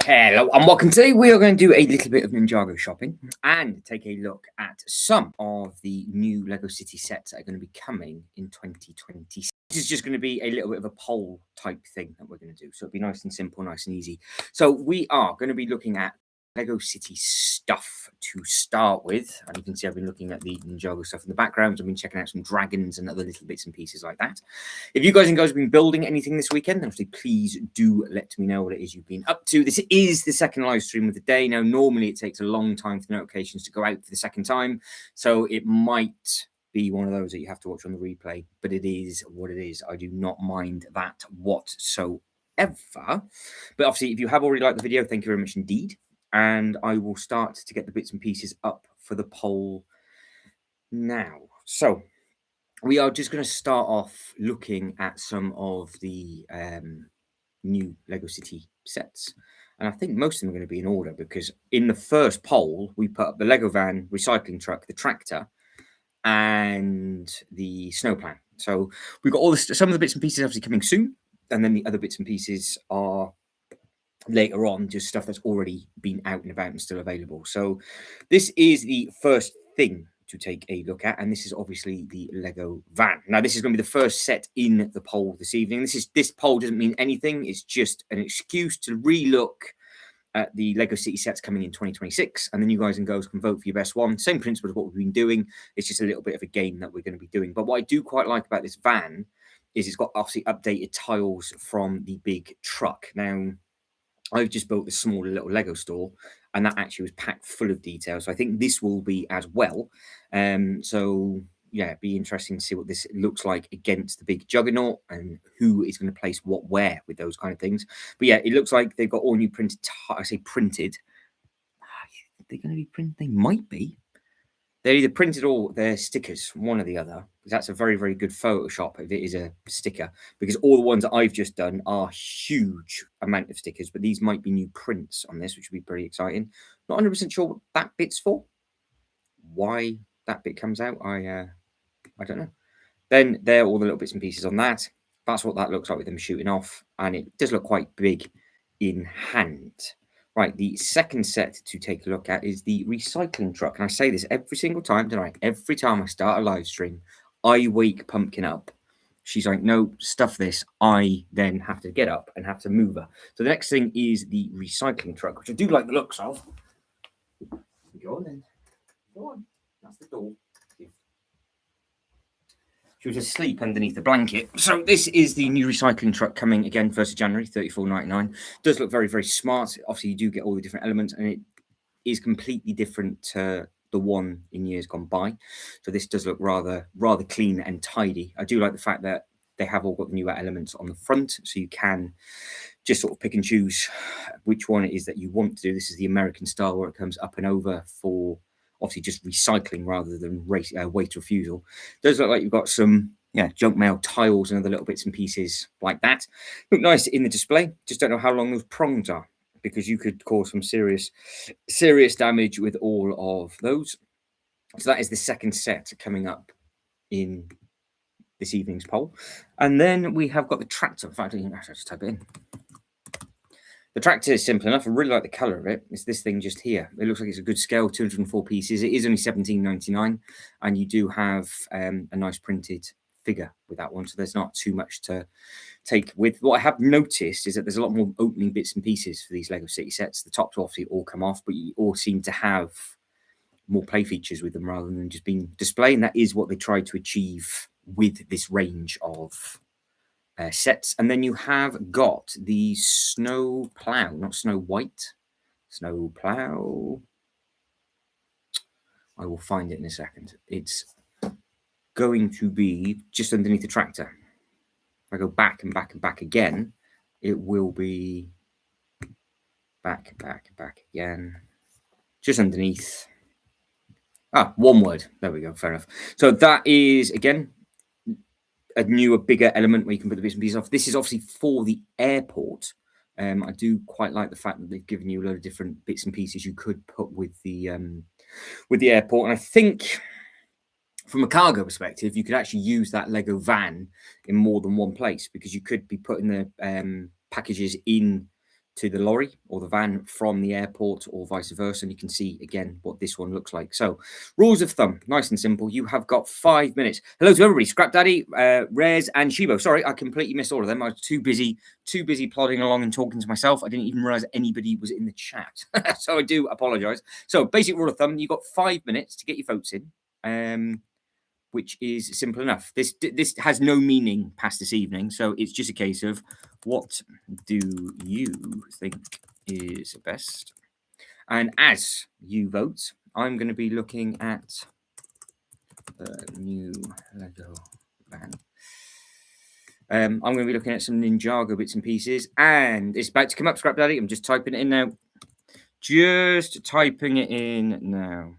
Hello and welcome. Today we are going to do a little bit of Ninjago shopping and take a look at some of the new Lego City sets that are going to be coming in 2020. This is just going to be a little bit of a poll type thing that we're going to do. So it'll be nice and simple, nice and easy. So we are going to be looking at Lego City stuff to start with. And you can see I've been looking at the Ninjago stuff in the background. I've been checking out some dragons and other little bits and pieces like that. If you guys have been building anything this weekend, then obviously please do let me know what it is you've been up to. This is the second live stream of the day. Now, normally it takes a long time for the notifications to go out for the second time. So it might be one of those that you have to watch on the replay, but it is what it is. I do not mind that whatsoever. But obviously, if you have already liked the video, thank you very much indeed. And I will start to get the bits and pieces up for the poll now. So we are just going to start off looking at some of the new Lego City sets. And I think most of them are going to be in order because in the first poll, we put up the Lego van, recycling truck, the tractor, and the snowplow. So we've got all some of the bits and pieces obviously coming soon. And then the other bits and pieces are later on, just stuff that's already been out and about and still available. So this is the first thing to take a look at, and this is obviously the Lego van. Now, this is going to be the first set in the poll this evening. This poll doesn't mean anything. It's just an excuse to relook at the Lego City sets coming in 2026, and then you guys and girls can vote for your best one. Same principle as what we've been doing. It's just a little bit of a game that we're going to be doing. But what I do quite like about this van is it's got obviously updated tiles from the big truck. Now, I've just built this small little Lego store, and that actually was packed full of details. So I think this will be as well. So yeah, it'd be interesting to see what this looks like against the big juggernaut and who is going to place what where with those kind of things. But yeah, it looks like they've got all new printed. I say printed. They're going to be printed. They might be. They're either printed or they're stickers, one or the other. That's a very, very good Photoshop if it is a sticker, because all the ones that I've just done are huge amount of stickers, but these might be new prints on this, which would be pretty exciting. Not 100% sure what that bit's for. Why that bit comes out, I don't know. Then there are all the little bits and pieces on that. That's what that looks like with them shooting off, and it does look quite big in hand. Right, the second set to take a look at is the recycling truck. And I say this every single time tonight. Every time I start a live stream, I wake Pumpkin up. She's like, no, stuff this. I then have to get up and have to move her. So the next thing is the recycling truck, which I do like the looks of. Go on then. Go on. That's the door. She was asleep underneath the blanket. So this is the new recycling truck coming again, 1st of January, $34.99. Does look very, very smart. Obviously, you do get all the different elements, and it is completely different to the one in years gone by. So this does look rather clean and tidy. I do like the fact that they have all got the newer elements on the front, so you can just sort of pick and choose which one it is that you want to do. This is the American style where it comes up and over for obviously just recycling rather than waste refusal. Does look like you've got some junk mail tiles and other little bits and pieces like that. Look nice in the display. Just don't know how long those prongs are, because you could cause some serious damage with all of those. So that is the second set coming up in this evening's poll. And then we have got the tractor. In fact, I can just type it in. The tractor is simple enough. I really like the colour of it. It's this thing just here. It looks like it's a good scale, 204 pieces. It is only $17.99, and you do have a nice printed figure with that one, so there's not too much to take with. What I have noticed is that there's a lot more opening bits and pieces for these Lego City sets. The tops obviously all come off, but you all seem to have more play features with them rather than just being display, and that is what they tried to achieve with this range of sets. And then you have got the snow plow, not snow white, snow plow. I will find it in a second. It's going to be just underneath the tractor. If I go back and back and back again, it will be back again, just underneath. One word. There we go. Fair enough. So that is, again, a newer, bigger element where you can put the bits and pieces off. This is obviously for the airport. I do quite like the fact that they've given you a load of different bits and pieces you could put with the airport. And I think from a cargo perspective, you could actually use that Lego van in more than one place, because you could be putting the packages in to the lorry or the van from the airport or vice versa. And you can see again what this one looks like. So rules of thumb, nice and simple. You have got 5 minutes. Hello to everybody, Scrap Daddy, Rez and Shibo. Sorry, I completely missed all of them. I was too busy plodding along and talking to myself. I didn't even realize anybody was in the chat. So I do apologize. So basic rule of thumb, you've got 5 minutes to get your votes in. Which is simple enough. This has no meaning past this evening, so it's just a case of what do you think is best? And as you vote, I'm going to be looking at the new Lego van. I'm going to be looking at some Ninjago bits and pieces, and it's about to come up, Scrap Daddy. I'm just typing it in now. Just typing it in now.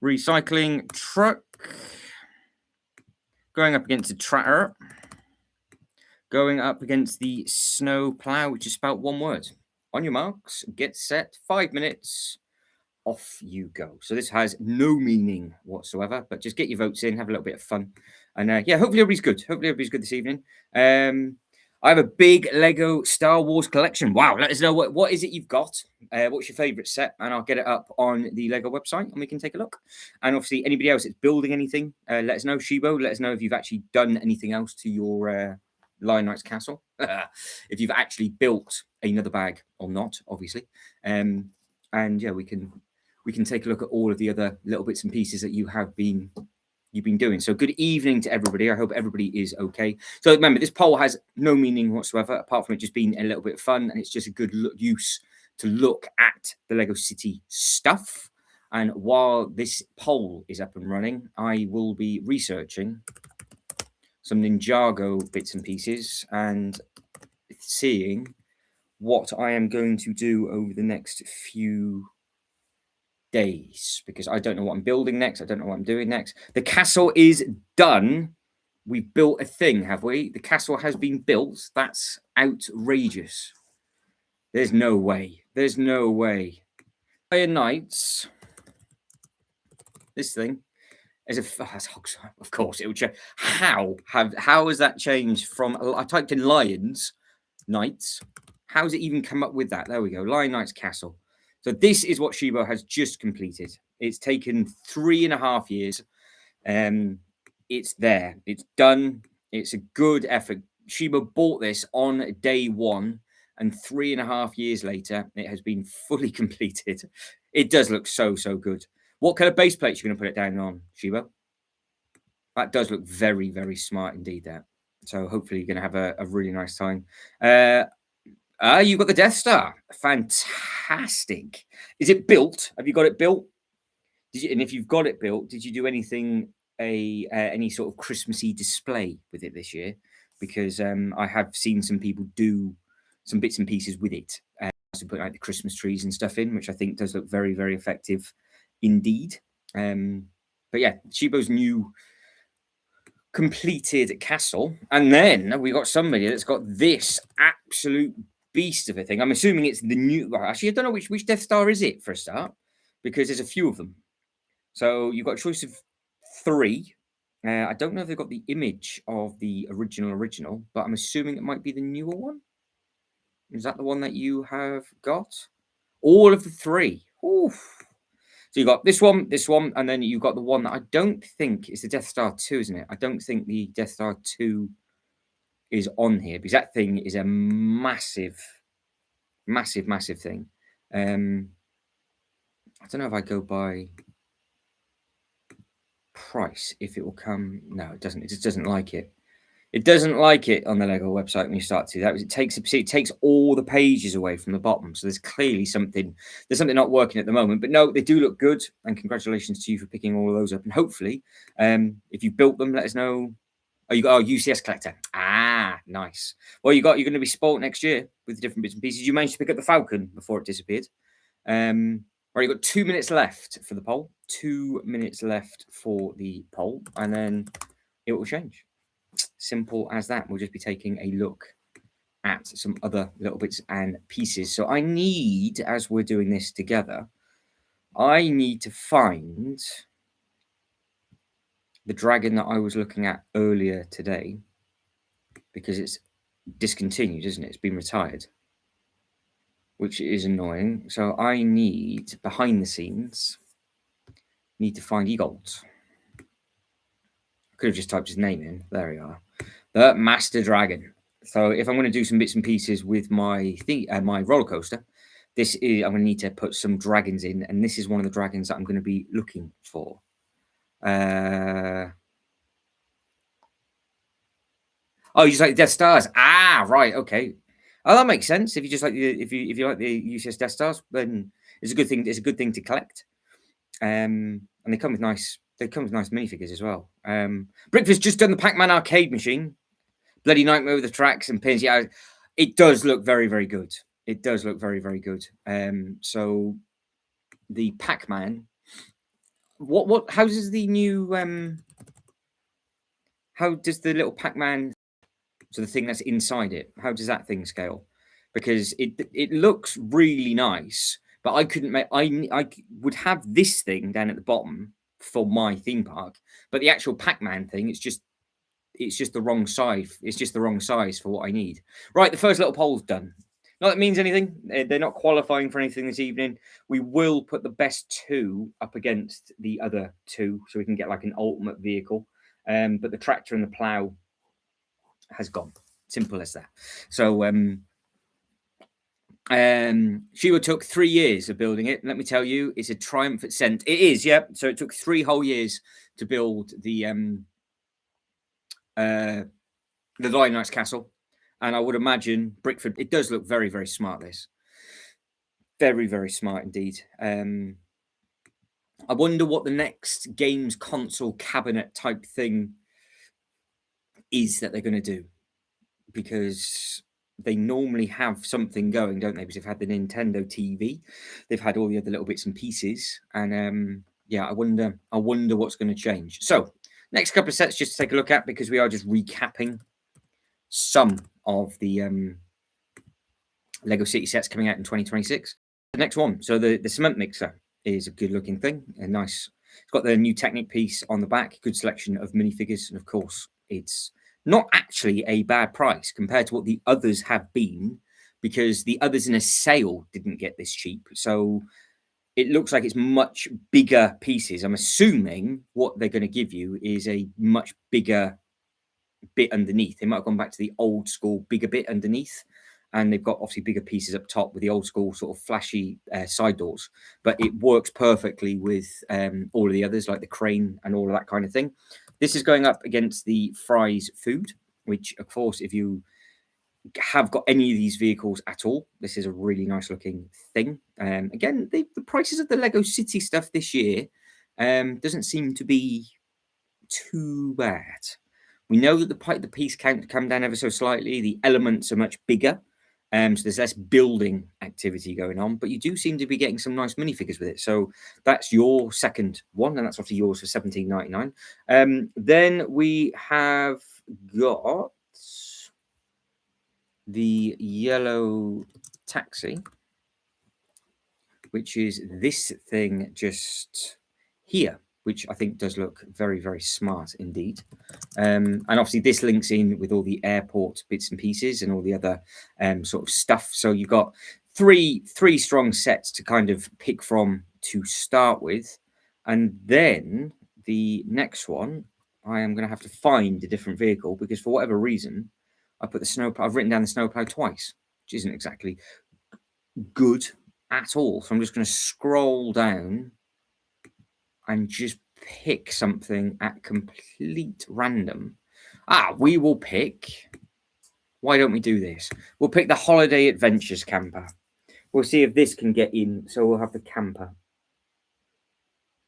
Recycling truck. Going up against the tractor. Going up against the snow plow, which is spelled one word. On your marks, get set, 5 minutes, off you go. So this has no meaning whatsoever, but just get your votes in, have a little bit of fun. And yeah, hopefully everybody's good. Hopefully everybody's good this evening. I have a big Lego Star Wars collection. Wow, let us know what is it you've got. What's your favourite set? And I'll get it up on the Lego website and we can take a look. And obviously, anybody else that's building anything, let us know. Shibo, let us know if you've actually done anything else to your Lion Knight's castle. If you've actually built another bag or not, obviously. And yeah, we can take a look at all of the other little bits and pieces that you've been doing. So good evening to everybody. I hope everybody is okay. So remember, this poll has no meaning whatsoever, apart from it just being a little bit of fun, and it's just a good use to look at the Lego City stuff. And while this poll is up and running, I will be researching some Ninjago bits and pieces and seeing what I am going to do over the next few days, because I don't know what I'm building next. I don't know what I'm doing next. The castle is done. We've built a thing, have we? The castle has been built. That's outrageous. There's no way. There's no way. Iron Knights. This thing is of course it will change. How has that changed from? I typed in Lions Knights. How has it even come up with that? There we go. Lion Knights Castle. So this is what Shibo has just completed. It's taken 3.5 years. It's there. It's done. It's a good effort. Shibo bought this on day one, and 3.5 years later, it has been fully completed. It does look so good. What kind of base plates are you going to put it down on, Shibo? That does look very, very smart indeed, that. So hopefully you're going to have a really nice time. You've got the Death Star. Fantastic. Is it built? Have you got it built? And if you've got it built, did you do anything, any sort of Christmassy display with it this year? Because I have seen some people do some bits and pieces with it. To put like the Christmas trees and stuff in, which I think does look very, very effective indeed. But yeah, Shibo's new completed castle. And then we got somebody that's got this absolute beast of a thing. I'm assuming it's the new. Well, actually, I don't know which Death Star is it for a start, because there's a few of them. So you've got a choice of 3. I don't know if they've got the image of the original, but I'm assuming it might be the newer one. Is that the one that you have got? All of the 3. Oof. So you got this one, and then you've got the one that I don't think is the Death Star 2, isn't it? I don't think the Death Star 2 is on here, because that thing is a massive thing. I don't know if I go by price, if it will come. No, it doesn't. It just doesn't like it. It doesn't like it on the Lego website when you start to. It takes all the pages away from the bottom. So there's clearly something not working at the moment. But no, they do look good, and congratulations to you for picking all of those up. And hopefully, if you built them, let us know. Oh, you got UCS collector. Ah, nice. Well, you're going to be spoilt next year with the different bits and pieces. You managed to pick up the Falcon before it disappeared. Right, you've got 2 minutes left for the poll. 2 minutes left for the poll, and then it will change. Simple as that. We'll just be taking a look at some other little bits and pieces. So I need, as we're doing this together, I need to find the dragon that I was looking at earlier today, because it's discontinued, isn't it? It's been retired. which is annoying. So I need, behind the scenes, need to find Eagles. Could have just typed his name in. There we are. The Master Dragon. So if I'm going to do some bits and pieces with my my roller coaster, this is I'm going to need to put some dragons in, and this is one of the dragons that I'm going to be looking for. Oh, you just like Death Stars? Ah, right, okay. Oh, that makes sense. If you just like if you like the UCS Death Stars, then it's a good thing. It's a good thing to collect. And they come with nice. They come with nice minifigures as well. Brickford's just done the Pac-Man arcade machine. Bloody Nightmare with the tracks and pins. Yeah, it does look very, very good. It does look very, very good. So the Pac-Man. What? How does the new? How does the little Pac-Man? So the thing that's inside it. How does that thing scale? Because it looks really nice, but I couldn't make. I would have this thing down at the bottom for my theme park, but the actual Pac-Man thing, it's just the wrong size. It's just the wrong size for what I need. Right, the first little poll's done. Not that it means anything. They're not qualifying for anything this evening. We will put the best two up against the other two, so we can get like an ultimate vehicle. But the tractor and the plow has gone. Simple as that. So Shiva took 3 years of building it. Let me tell you, it's a triumph at scent. It is, yeah. So it took 3 whole years to build the Lion Knight's castle, and I would imagine Brickford. It does look very, very smart. This very, very smart indeed. I wonder what the next games console cabinet type thing is that they're going to do, because they normally have something going, don't they? Because they've had the Nintendo TV, they've had all the other little bits and pieces, and yeah, I wonder what's going to change. So next couple of sets just to take a look at, because we are just recapping some of the Lego City sets coming out in 2026. The next one, so the cement mixer is a good looking thing, and nice. It's got the new Technic piece on the back, good selection of minifigures, and of course it's not actually a bad price compared to what the others have been, because the others in a sale didn't get this cheap. So it looks like it's much bigger pieces. I'm assuming what they're going to give you is a much bigger bit underneath. They might have gone back to the old school bigger bit underneath, and they've got obviously bigger pieces up top with the old school sort of flashy side doors, but it works perfectly with all of the others, like the crane and all of that kind of thing. This is going up against the Fry's food, which of course, if you have got any of these vehicles at all, this is a really nice looking thing. Again, the prices of the Lego City stuff this year doesn't seem to be too bad. We know that the piece count come down ever so slightly. The elements are much bigger, so there's less building activity going on. But you do seem to be getting some nice minifigures with it. So that's your second one, and that's obviously yours for $17.99. Then we have got the yellow taxi, which is this thing just here, which I think does look very, very smart indeed. And obviously this links in with all the airport bits and pieces and all the other sort of stuff. So you've got three strong sets to kind of pick from to start with. And then the next one, I am going to have to find a different vehicle, because for whatever reason, I've written down the snowplow twice, which isn't exactly good at all. So I'm just going to scroll down and just pick something at complete random. We will pick. Why don't we do this? We'll pick the Holiday Adventures camper. We'll see if this can get in. So we'll have the camper.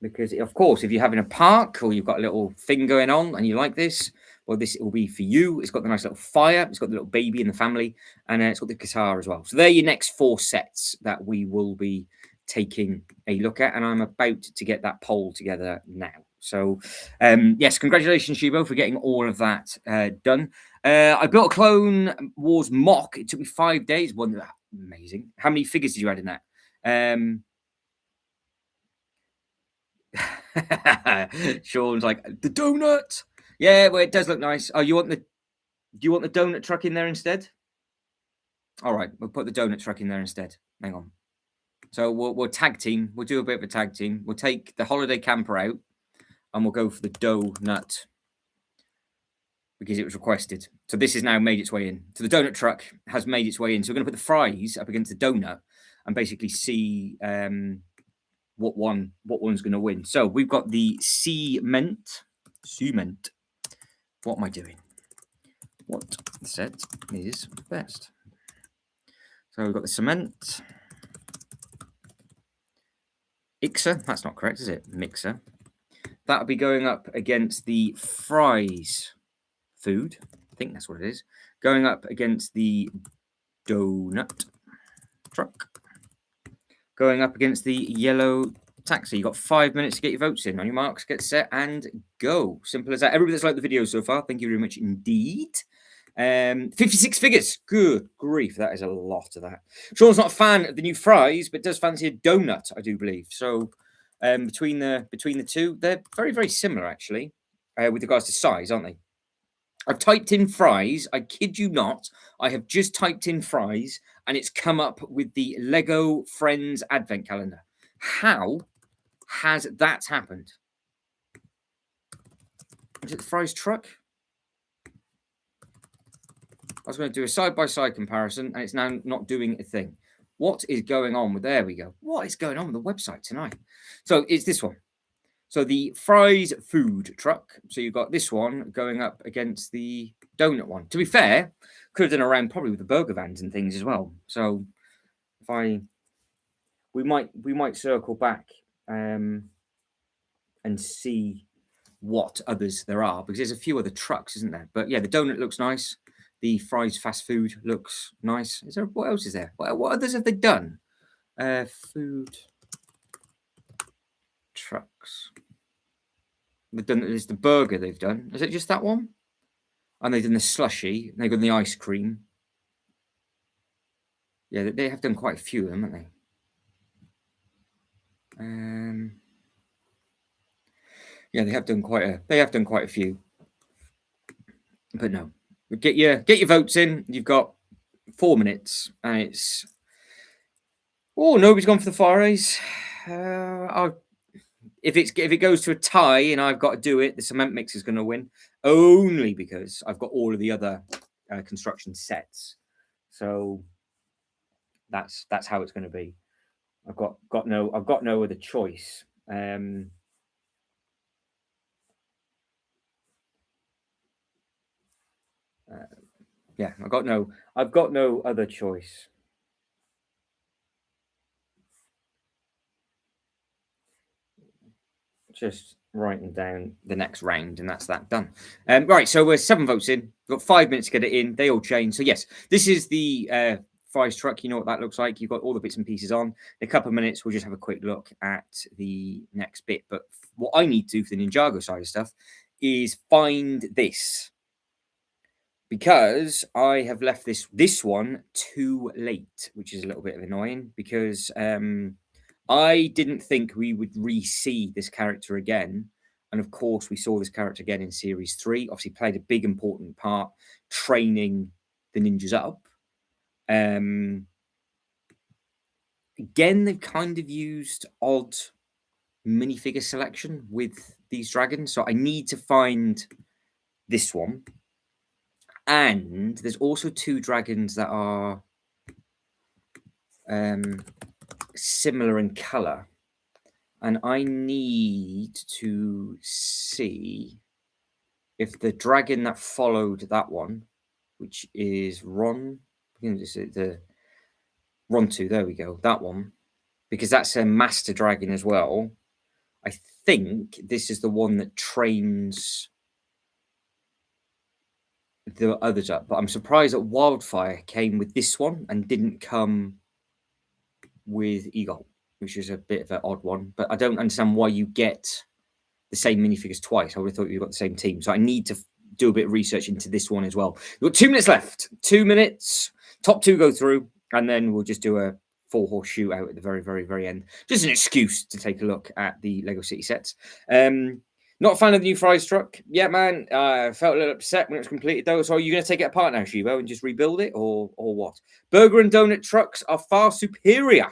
Because, of course, if you're having a park or you've got a little thing going on and you like this, well, this will be for you. It's got the nice little fire. It's got the little baby in the family. And it's got the guitar as well. So they're your next 4 sets that we will be taking a look at. And I'm about to get that poll together now. So, yes, congratulations, Shibo, for getting all of that done. I built a Clone Wars mock. It took me 5 days. Amazing. How many figures did you add in that? Sean's like, the donut. Yeah, well, it does look nice. Oh, do you want the donut truck in there instead? All right, we'll put the donut truck in there instead. Hang on. So we'll tag team. We'll do a bit of a tag team. We'll take the holiday camper out, and we'll go for the donut because it was requested. So this has now made its way in. So the donut truck has made its way in. So we're going to put the fries up against the donut and basically see what one's going to win. So we've got the cement. What am I doing? What set is best? So we've got the cement. Ixer, that's not correct, is it? Mixer. That'll be going up against the fries food. I think that's what it is. Going up against the donut truck. Going up against the yellow taxi. You've got 5 minutes to get your votes in. On your marks, get set, and go. Simple as that. Everybody that's liked the video so far, thank you very much indeed. 56 figures. Good grief, that is a lot of that. Sean's not a fan of the new fries, but does fancy a donut, I do believe. So between the two, they're very, very similar actually, with regards to size, aren't they? I've typed in fries. I kid you not. I have just typed in fries, and it's come up with the Lego Friends Advent Calendar. How has that happened? Is it the fries truck? I was going to do a side-by-side comparison, and it's now not doing a thing. What is going on with... There we go. What is going on with the website tonight? So it's this one. So the fries food truck. So you've got this one going up against the donut one. To be fair, could have done around probably with the burger vans and things as well. So we might circle back and see what others there are, because there's a few other trucks, isn't there? But yeah, the donut looks nice. The fries fast food looks nice. Is there, what else is there? What others have they done? Food trucks. They've done. There's the burger they've done. Is it just that one? And they've done the slushy. And they've done the ice cream. Yeah, they have done quite a few of them, haven't they? Yeah, they have done quite a few. But no, get your votes in. You've got 4 minutes, and it's... Oh, nobody's gone for the fries. If it goes to a tie and I've got to do it, the cement mix is going to win, only because I've got all of the other construction sets. So that's how it's going to be. I've got no other choice. Yeah, I've got no other choice. Just writing down the next round, and that's that done. Right, so we're 7 votes in. We've got 5 minutes to get it in. They all change. So yes, this is the fries truck. You know what that looks like. You've got all the bits and pieces on. In a couple of minutes, we'll just have a quick look at the next bit. But what I need to do for the Ninjago side of stuff is find this, because I have left this one too late, which is a little bit annoying, because I didn't think we would re-see this character again. And of course, we saw this character again in Series 3. Obviously, played a big, important part training the ninjas up. Again, they've kind of used odd minifigure selection with these dragons. So I need to find this one. And there's also 2 dragons that are similar in color, and I need to see if the dragon that followed that one, which is the Rontu, there we go, that one, because that's a master dragon as well. I think this is the one that trains the others up, but I'm surprised that Wildfire came with this one and didn't come with Eagle, which is a bit of an odd one. But I don't understand why you get the same minifigures twice. I would have thought you got the same team. So I need to do a bit of research into this one as well. We've got 2 minutes left. 2 minutes. Top 2 go through, and then we'll just do a 4-horse shootout at the very, very, very end. Just an excuse to take a look at the Lego City sets. Not a fan of the new fries truck. Yeah, man. I felt a little upset when it was completed, though. So, are you going to take it apart now, Shivo, and just rebuild it, or what? Burger and donut trucks are far superior.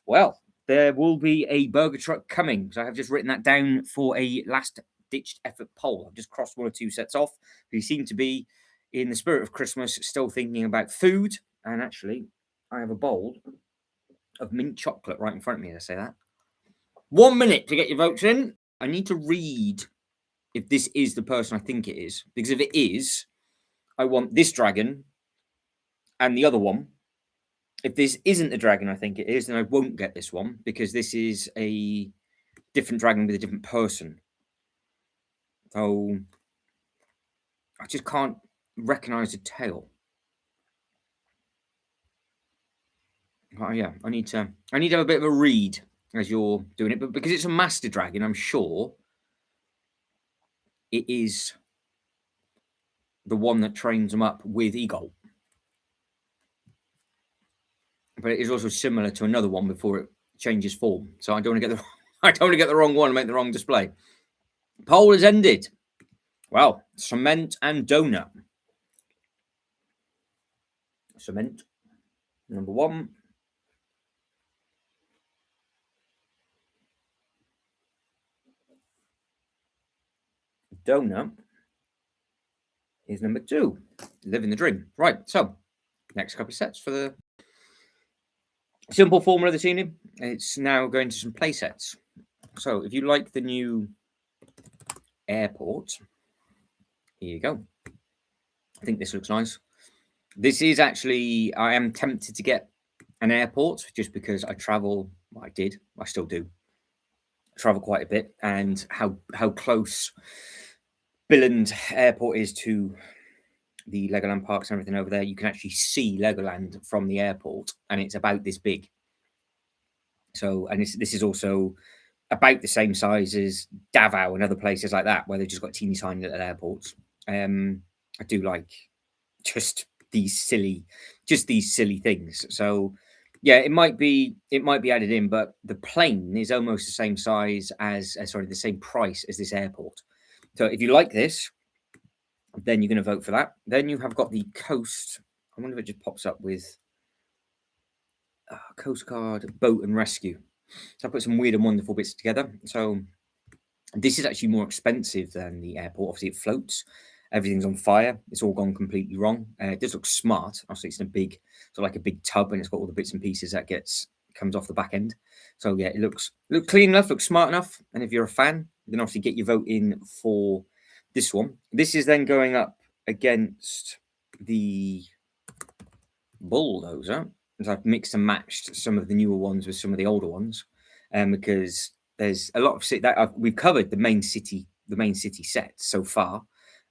Well, there will be a burger truck coming. So, I have just written that down for a last-ditched effort poll. I've just crossed one or two sets off. We seem to be, in the spirit of Christmas, still thinking about food. And actually, I have a bowl of mint chocolate right in front of me. I say that. 1 minute to get your votes in. I need to read if this is the person I think it is. Because if it is, I want this dragon and the other one. If this isn't the dragon I think it is, then I won't get this one because this is a different dragon with a different person. So I just can't recognize the tail. Oh yeah, I need to have a bit of a read as you're doing it, but because it's a master dragon, I'm sure it is the one that trains them up with Eagle. But it is also similar to another one before it changes form. So I don't want to get the wrong one and make the wrong display. Poll has ended. Well, cement and donut. Cement, number 1. Donut is number 2. Living the dream. Right, so next couple of sets for the simple formula this evening. It's now going to some play sets. So if you like the new airport, here you go. I think this looks nice. This is actually, I am tempted to get an airport just because I travel. Well, I still do travel quite a bit, and how close Billund Airport is to the Legoland parks and everything over there. You can actually see Legoland from the airport, and it's about this big. So, and this is also about the same size as Davao and other places like that, where they've just got teeny tiny little airports. I do like just these silly things. So yeah, it might be added in, but the plane is almost the same size as the same price as this airport. So if you like this, then you're going to vote for that. Then you have got the coast. I wonder if it just pops up with Coast Guard boat and rescue. So I put some weird and wonderful bits together. So this is actually more expensive than the airport. Obviously, it floats. Everything's on fire. It's all gone completely wrong. It does look smart. Obviously, it's in a big, like a big tub, and it's got all the bits and pieces that comes off the back end. So yeah, it looks clean enough, looks smart enough. And if you're a fan, then obviously get your vote in for this one. This is then going up against the bulldozer. So I've mixed and matched some of the newer ones with some of the older ones, because there's a lot of we've covered the main city sets so far.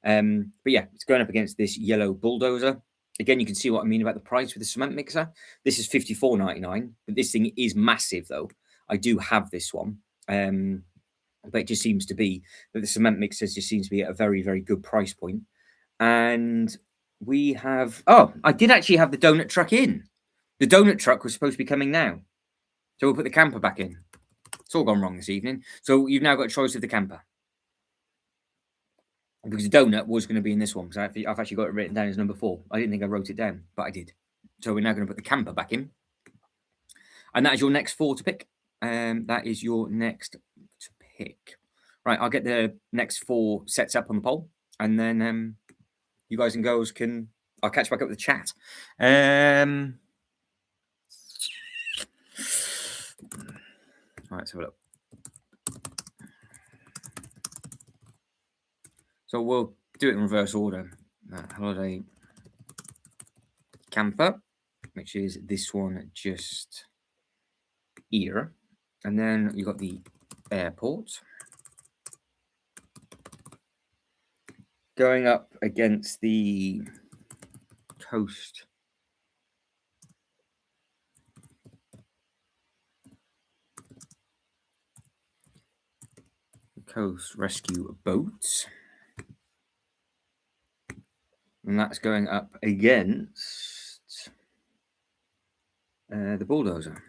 But yeah, it's going up against this yellow bulldozer. Again, you can see what I mean about the price with the cement mixer. This is $54.99, but this thing is massive though. I do have this one, but it just seems to be that the cement mixers just seems to be at a very, very good price point. And we have, I did actually have the donut truck in. The donut truck was supposed to be coming now. So we'll put the camper back in. It's all gone wrong this evening. So you've now got a choice of the camper. Because the donut was going to be in this one. Because I've actually got it written down as number 4. I didn't think I wrote it down, but I did. So we're now going to put the camper back in. And that is your next 4 to pick. That is your next to pick. Right, I'll get the next 4 sets up on the poll. And then you guys and girls can... I'll catch back up with the chat. Right, let's have a look. So we'll do it in reverse order. Holiday camper, which is this one just here. And then you've got the airport. Going up against the coast. Coast rescue boats. And that's going up against the bulldozer.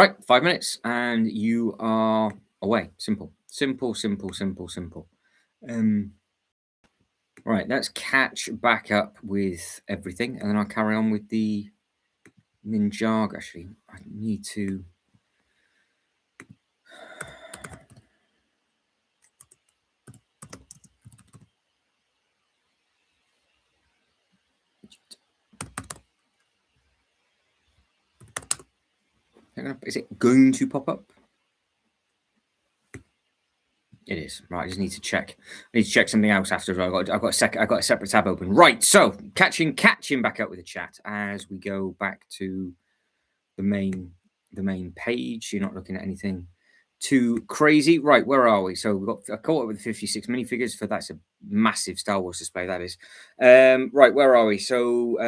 Right, 5 minutes, and you are away. Simple, simple, simple, simple, simple. Um, right, let's catch back up with everything, and then I'll carry on with the Ninjago. Actually, I need to. Is it going to pop up? It is. Right, I just need to check. I need to check something else after. I've got a separate tab open. Right, so catching back up with the chat as we go back to the main page. You're not looking at anything too crazy. Right, where are we? So we've got I caught up with 56 minifigures for that's a massive Star Wars display, that is. Right, where are we? So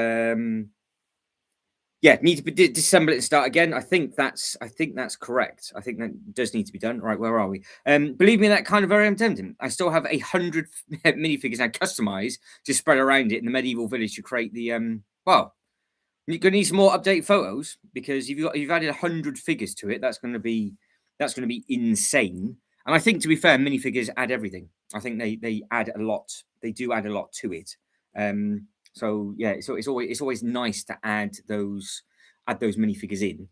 yeah, need to disassemble it and start again. I think that's correct. I think that does need to be done. Right, where are we? Believe me, that kind of very tempting. I still have 100 minifigures now customized to spread around it in the medieval village to create the well, you're gonna need some more update photos because you've added 100 figures to it. That's gonna be insane. And I think, to be fair, minifigures add everything. I think they add a lot. They do add a lot to it. So yeah, it's always nice to add those minifigures in.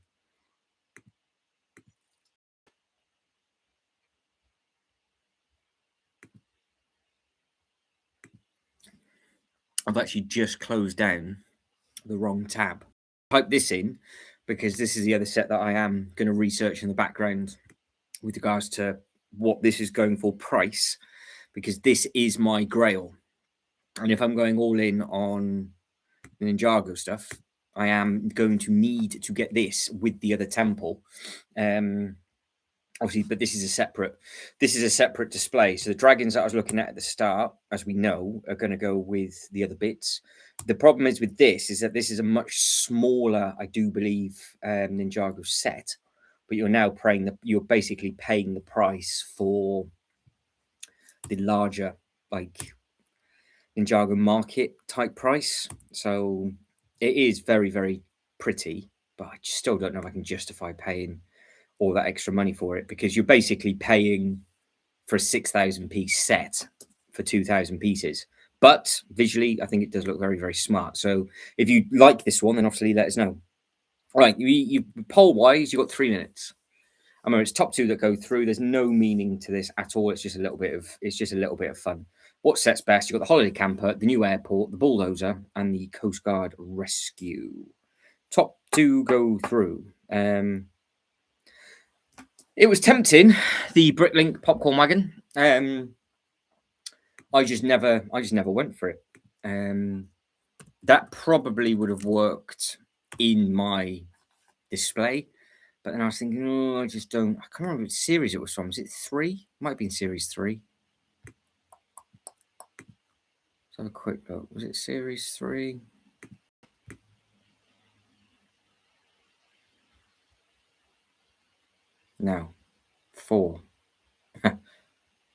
I've actually just closed down the wrong tab. Type this in because this is the other set that I am going to research in the background with regards to what this is going for price, because this is my grail. And if I'm going all in on the Ninjago stuff, I am going to need to get this with the other temple. Obviously, but this is a separate display. So the dragons that I was looking at the start, as we know, are going to go with the other bits. The problem is with this is that this is a much smaller, I do believe, Ninjago set, but you're basically paying the price for the larger, like, Ninjago market type price. So it is very, very pretty, but I still don't know if I can justify paying all that extra money for it, because you're basically paying for a 6,000 piece set for 2,000 pieces. But visually, I think it does look very, very smart. So if you like this one, then obviously let us know. All right, you poll wise, you've got 3 minutes. I mean, it's top two that go through. There's no meaning to this at all. It's just a little bit of fun. What sets best? You've got the holiday camper, the new airport, the bulldozer, and the Coast Guard rescue. Top two go through. It was tempting, the Bricklink popcorn wagon. I just never went for it. That probably would have worked in my display, but then I was thinking, oh, I just don't. I can't remember what series it was from. Is it 3? Might be in series 3. Let's have a quick look. Was it series 3? No, 4.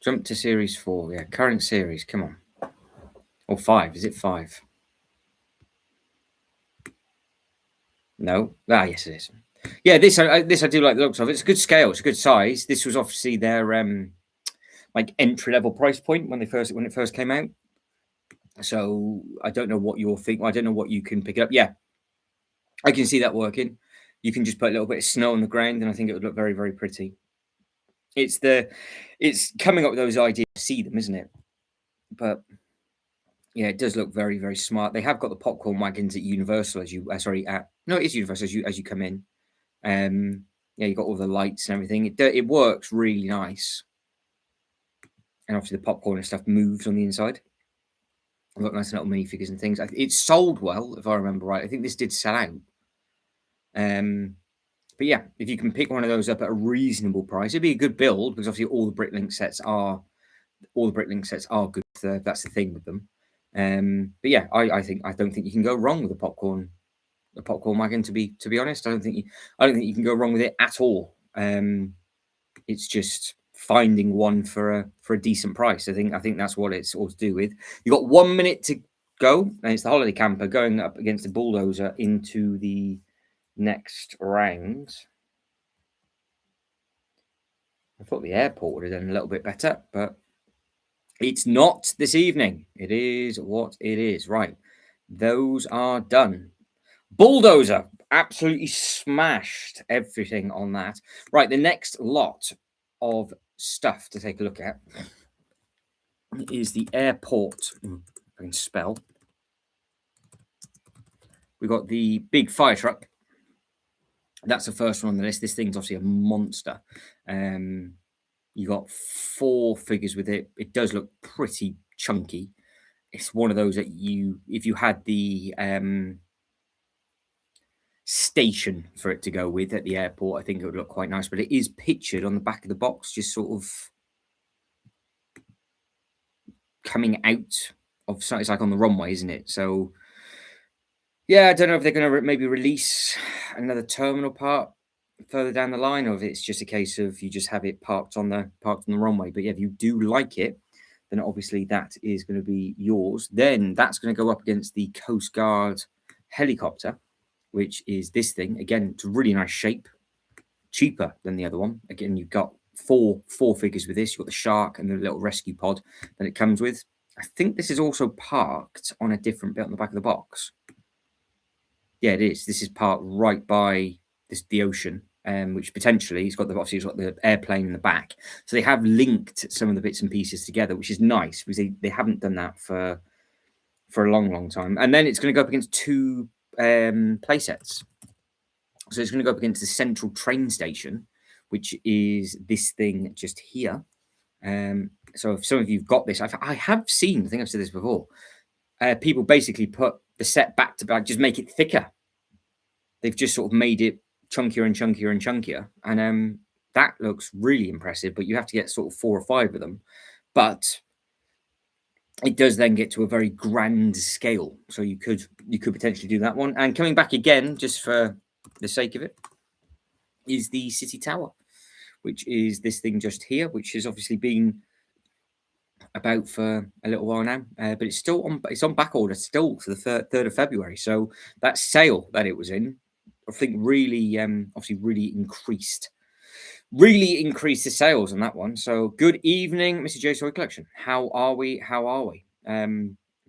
Jump to series 4. Yeah, current series. Come on. Or 5. Is it 5? No. Ah, yes, it is. Yeah, this I do like the looks of. It's a good scale. It's a good size. This was obviously their like entry level price point when it first came out. So I don't know what you're thinking. I don't know what you can pick up. Yeah, I can see that working. You can just put a little bit of snow on the ground, and I think it would look very, very pretty. It's coming up with those ideas. See them, isn't it? But yeah, it does look very, very smart. They have got the popcorn wagons at Universal it is Universal as you come in. Yeah, you got all the lights and everything. It works really nice, and obviously the popcorn and stuff moves on the inside. I've got nice little minifigures and things. It sold well, if I remember right. I think this did sell out. But yeah, if you can pick one of those up at a reasonable price, it'd be a good build, because obviously all the Bricklink sets are good. That's the thing with them. But yeah, I don't think you can go wrong with the popcorn wagon. To be honest, I don't think you can go wrong with it at all. It's just finding one for a decent price. I think that's what it's all to do with. You've got 1 minute to go, and it's the holiday camper going up against the bulldozer into the next round. I thought the airport would have done a little bit better, but it's not this evening. It is what it is. Right. Those are done. Bulldozer absolutely smashed everything on that. Right. The next lot of stuff to take a look at is the airport. I can spell. We've got the big fire truck. That's the first one on the list. This thing's obviously a monster. You got 4 figures with it. It does look pretty chunky. It's one of those that if you had the station for it to go with at the airport, I think it would look quite nice. But it is pictured on the back of the box, just sort of coming out of something. It's like on the runway, isn't it? So yeah, I don't know if they're going to maybe release another terminal part further down the line, or if it's just a case of you just have it parked on the runway. But yeah, if you do like it, then obviously that is going to be yours. Then that's going to go up against the Coast Guard helicopter, which is this thing. Again, it's a really nice shape, cheaper than the other one. Again, you've got four figures with this. You've got the shark and the little rescue pod that it comes with. I think this is also parked on a different bit on the back of the box. Yeah, it is. This is parked right by the ocean, which potentially it's got the airplane in the back. So they have linked some of the bits and pieces together, which is nice because they haven't done that for a long time. And then it's going to go up against 2 play sets. So it's going to go up against the central train station, which is this thing just here. So if some of you've got this, I have seen, I think I've said this before, people basically put the set back to back, just make it thicker. They've just sort of made it chunkier and chunkier and chunkier. And that looks really impressive, but you have to get sort of 4 or 5 of them. But it does then get to a very grand scale. So you could potentially do that one. And coming back again, just for the sake of it, is the City Tower, which is this thing just here, which has obviously been about for a little while now, but it's still on back order still to the 3rd of February. So that sale that it was in, I think really obviously really increased the sales on that one. So good evening, Mr. J Soy Collection. How are we?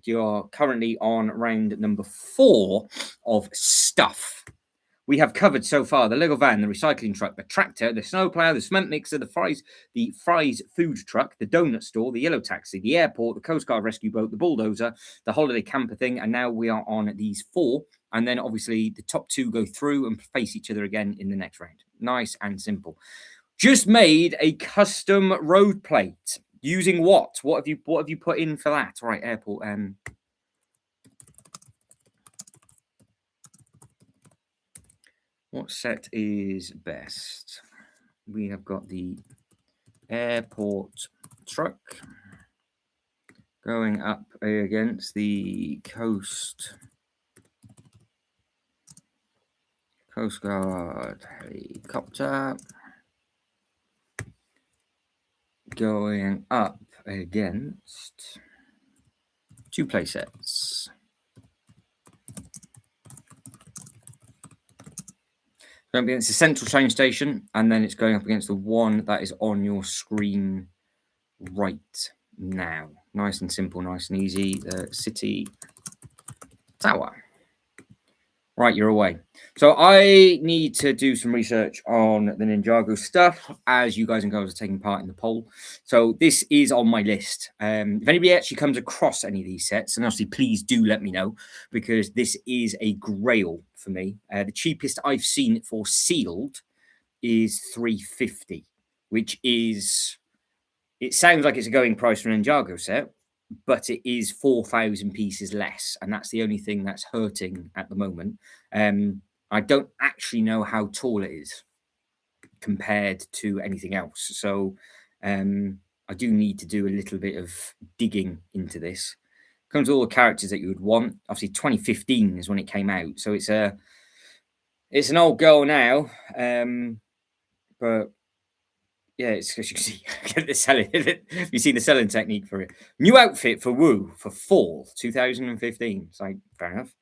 You're currently on round number 4 of stuff. We have covered so far the Lego van, the recycling truck, the tractor, the snowplow, the cement mixer, the fries food truck, the donut store, the yellow taxi, the airport, the Coast Guard rescue boat, the bulldozer, the holiday camper thing, and now we are on these 4. And then obviously the top 2 go through and face each other again in the next round. Nice and simple. Just made a custom road plate using what? What have you put in for that? Right, airport. What set is best? We have got the airport truck going up against the Coast Guard helicopter going up against 2 play sets. Going up against the central train station, and then it's going up against the one that is on your screen right now. Nice and simple, nice and easy. The City Tower. Right, you're away. So I need to do some research on the Ninjago stuff as you guys and girls are taking part in the poll. So this is on my list. If anybody actually comes across any of these sets, and obviously please do let me know, because this is a grail for me. The cheapest I've seen for sealed is $350, which is, it sounds like it's a going price for an Ninjago set, but it is 4,000 pieces less, and that's the only thing that's hurting at the moment. I don't actually know how tall it is compared to anything else, so I do need to do a little bit of digging into this. Comes with all the characters that you would want. Obviously, 2015 is when it came out, so it's an old girl now, but yeah, it's as you can see, the selling. Have you seen the selling technique for it? New outfit for Woo for fall 2015. It's like fair enough.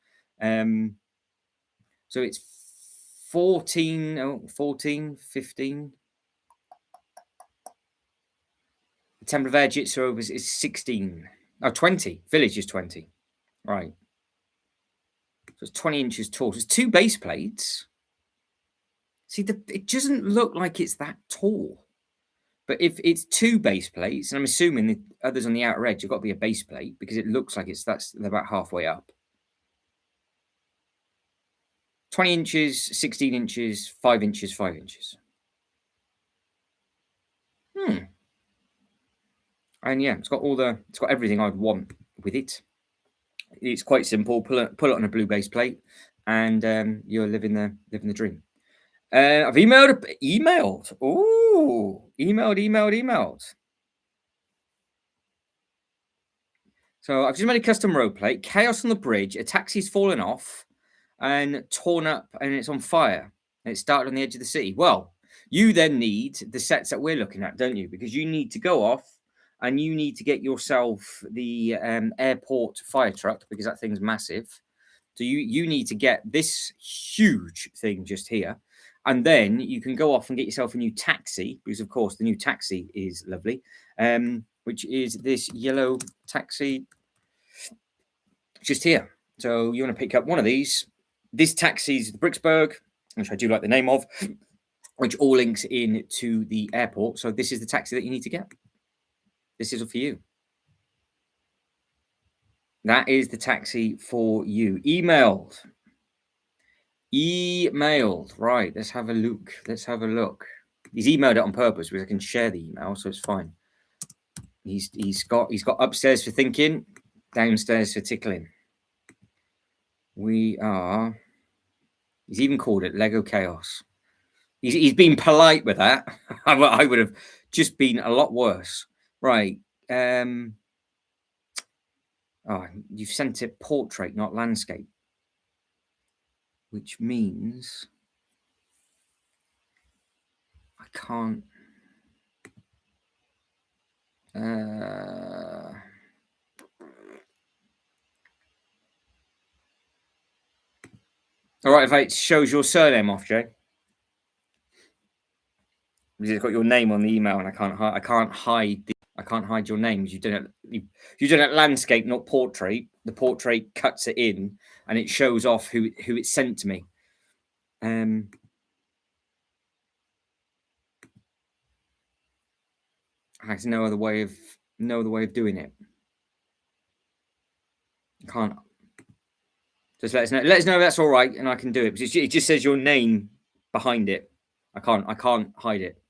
So it's 14, 15. Temple of Air Jitsu is 16. Oh, 20. Village is 20. Right. So it's 20 inches tall. So it's 2 base plates. See, it doesn't look like it's that tall. But if it's 2 base plates, and I'm assuming the others on the outer edge have got to be a base plate because it looks like they're about halfway up. 20 inches, 16 inches, 5 inches, 5 inches. And yeah, it's got everything I'd want with it. It's quite simple. Pull it on a blue base plate, and you're living the dream. I've emailed. Ooh, emailed. So I've just made a custom road plate. Chaos on the bridge. A taxi's fallen off and torn up, and it's on fire. And it started on the edge of the city. Well, you then need the sets that we're looking at, don't you? Because you need to go off and you need to get yourself the airport fire truck because that thing's massive. So you need to get this huge thing just here. And then you can go off and get yourself a new taxi, because of course the new taxi is lovely, which is this yellow taxi just here. So you want to pick up one of these. This taxi is the Bricksburg, which I do like the name of, which all links in to the airport. So this is the taxi that you need to get. This is for you. That is the taxi for you. Emailed. Right. Let's have a look. He's emailed it on purpose because I can share the email, so it's fine. He's got upstairs for thinking, downstairs for tickling. He's even called it Lego Chaos. He's been polite with that. I would have just been a lot worse. Right. You've sent it portrait, not landscape, which means I can't. All right, if it shows your surname off, Jay, because it's got your name on the email, and I can't hide your names. You've done it landscape, not portrait. The portrait cuts it in, and it shows off who it's sent to me. There's no other way of doing it. I can't. Just let us know. Let us know if that's all right, and I can do it. It just says your name behind it. I can't hide it.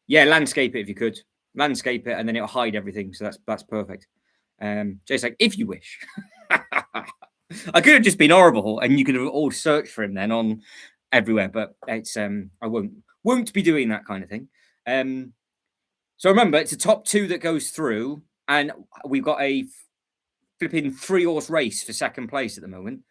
Yeah, landscape it if you could. Landscape it, and then it'll hide everything. So that's perfect. Jay's like, if you wish. I could have just been horrible, and you could have all searched for him then on everywhere. But it's I won't be doing that kind of thing. So remember, it's a top 2 that goes through, and we've got a flipping 3-horse race for second place at the moment.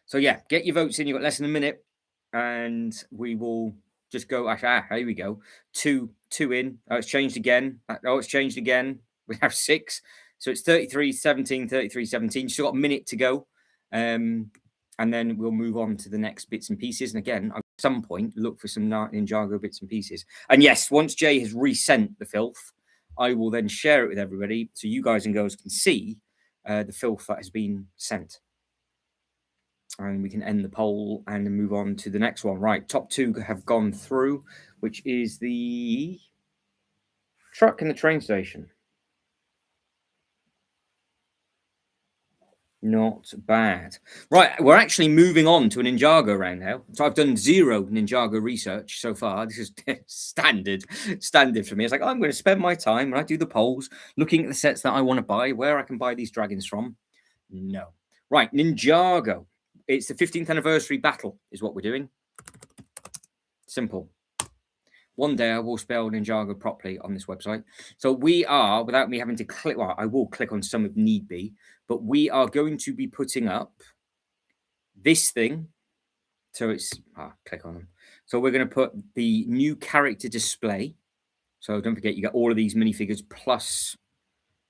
So yeah, get your votes in. You've got less than a minute, and we will just go. Here we go. 2 in. Oh, it's changed again. It's changed again. We have 6. So it's 33-17, 33-17. Still got a minute to go. And then we'll move on to the next bits and pieces. And again, at some point, look for some Ninjago bits and pieces. And yes, once Jay has resent the filth, I will then share it with everybody so you guys and girls can see the filth that has been sent. And we can end the poll and move on to the next one. Right, top 2 have gone through, which is the truck and the train station. Not bad. Right, we're actually moving on to a Ninjago round now. So I've done 0 Ninjago research so far. This is standard for me. It's like, I'm going to spend my time when I do the polls looking at the sets that I want to buy, where I can buy these dragons from. No. Right, Ninjago. It's the 15th anniversary battle is what we're doing. Simple. One day I will spell Ninjago properly on this website. So we are, without me having to click, well, I will click on some if need be, but we are going to be putting up this thing. So it's, click on them. So we're going to put the new character display. So don't forget, you get all of these minifigures plus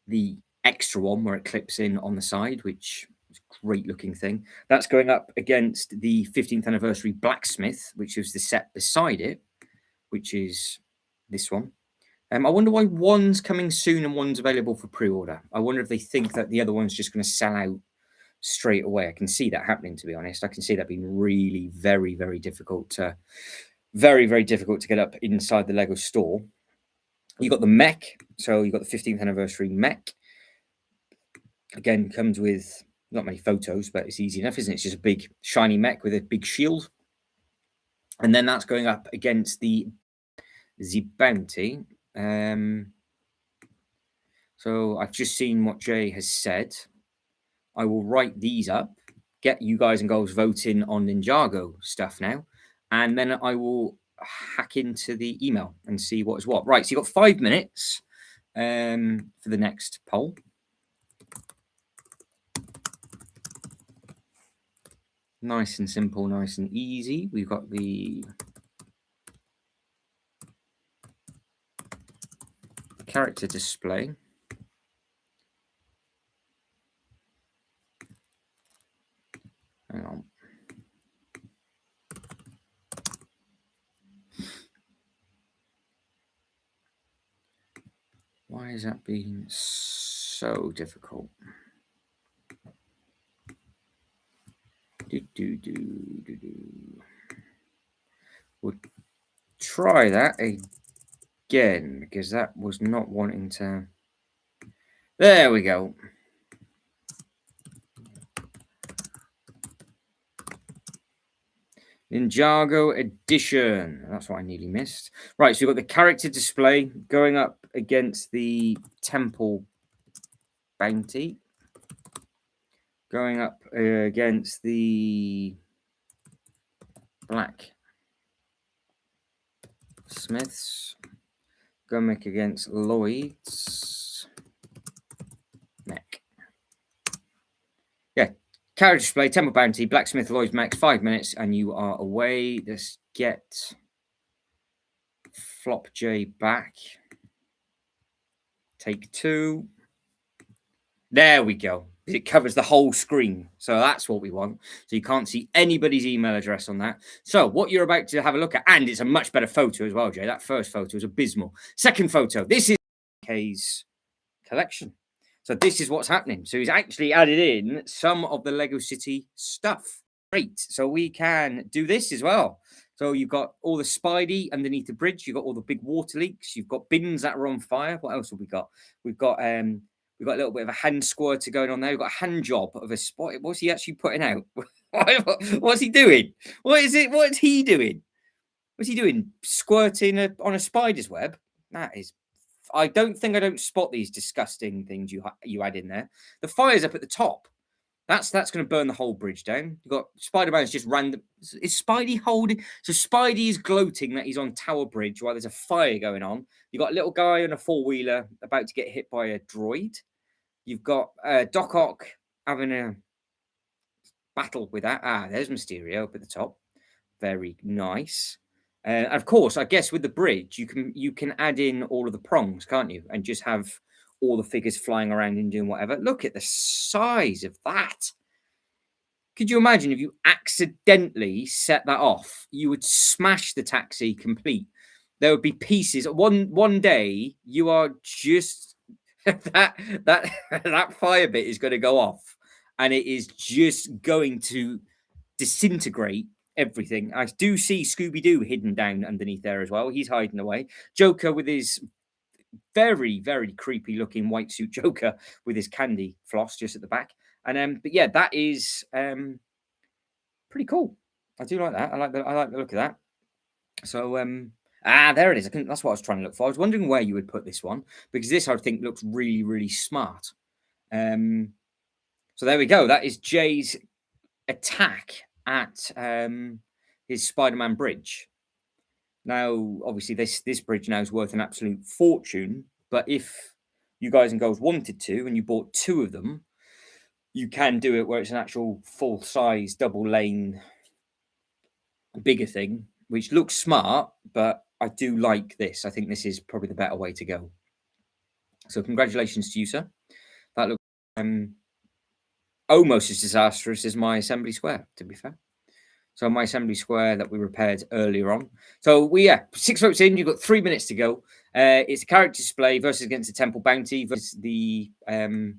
the extra one where it clips in on the side, which is a great looking thing. That's going up against the 15th anniversary blacksmith, which is the set beside it, which is this one. I wonder why one's coming soon and one's available for pre-order. I wonder if they think that the other one's just going to sell out straight away. I can see that happening, to be honest. I can see that being really very, very difficult to get up inside the Lego store. You got the mech, so you got the 15th anniversary mech. Again, comes with not many photos, but it's easy enough, isn't it? It's just a big shiny mech with a big shield. And then that's going up against the bounty. So I've just seen what Jay has said. I will write these up, get you guys and girls voting on Ninjago stuff now, and then I will hack into the email and see what is what. Right, so you've got 5 minutes for the next poll. Nice and simple, nice and easy. We've got the character display. Hang on. Why is that being so difficult? We'll try that again because that was not wanting to. There we go. Ninjago edition. That's what I nearly missed. Right, so you've got the character display going up against the temple bounty. Going up against the black smiths. Gimmick against Lloyd's mech. Yeah, character display, temple bounty, blacksmith, Lloyd's mech, 5 minutes, and you are away. Let's get Flop J back. Take 2. There we go. It covers the whole screen. So that's what we want. So you can't see anybody's email address on that. So what you're about to have a look at, and it's a much better photo as well, Jay. That first photo was abysmal. Second photo, this is K's collection. So this is what's happening. So he's actually added in some of the Lego City stuff. Great. So we can do this as well. So you've got all the Spidey underneath the bridge. You've got all the big water leaks. You've got bins that are on fire. What else have we got? We've got a little bit of a hand squirter going on there. We've got a hand job of a spot. What's he actually putting out? What's he doing? What is it? What's he doing? What's he doing? Squirting on a spider's web? That is. I don't spot these disgusting things you add in there. The fire's up at the top. That's going to burn the whole bridge down. You've got Spider-Man's just random. Is Spidey holding? So Spidey is gloating that he's on Tower Bridge while there's a fire going on. You've got a little guy on a 4-wheeler about to get hit by a droid. You've got Doc Ock having a battle with that. There's Mysterio up at the top. Very nice. And of course, I guess with the bridge, you can add in all of the prongs, can't you? And just have all the figures flying around and doing whatever. Look at the size of that. Could you imagine if you accidentally set that off? You would smash the taxi complete. There would be pieces. One day, you are just that fire bit is going to go off, and it is just going to disintegrate everything. I do see Scooby-Doo hidden down underneath there as well. He's hiding away. Joker with his very, very creepy looking white suit Joker with his candy floss just at the back. And but yeah, that is pretty cool. I do like that. I like the look of that. So there it is. That's what I was trying to look for. I was wondering where you would put this one because this I think looks really, really smart. So there we go. That is Jay's attack at his Spider-Man bridge. Now, obviously, this bridge now is worth an absolute fortune. But if you guys and girls wanted to, and you bought 2 of them, you can do it where it's an actual full-size, double-lane, bigger thing, which looks smart. But I do like this. I think this is probably the better way to go. So congratulations to you, sir. That looks almost as disastrous as my assembly square, to be fair. So my assembly square that we repaired earlier on. So 6 votes in. You've got 3 minutes to go. It's a character display versus against the temple bounty versus the other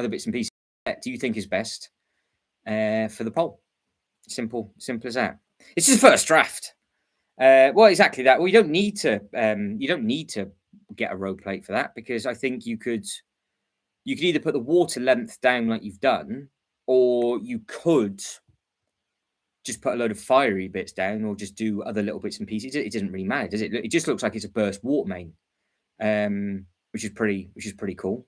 bits and pieces. What do you think is best for the poll? Simple as that. It's just first draft. Well, exactly that. Well, you don't need to. You don't need to get a row plate for that, because I think you could either put the water length down like you've done, or you could just put a load of fiery bits down, or just do other little bits and pieces. It doesn't really matter, does it? It just looks like it's a burst water main, which is pretty cool.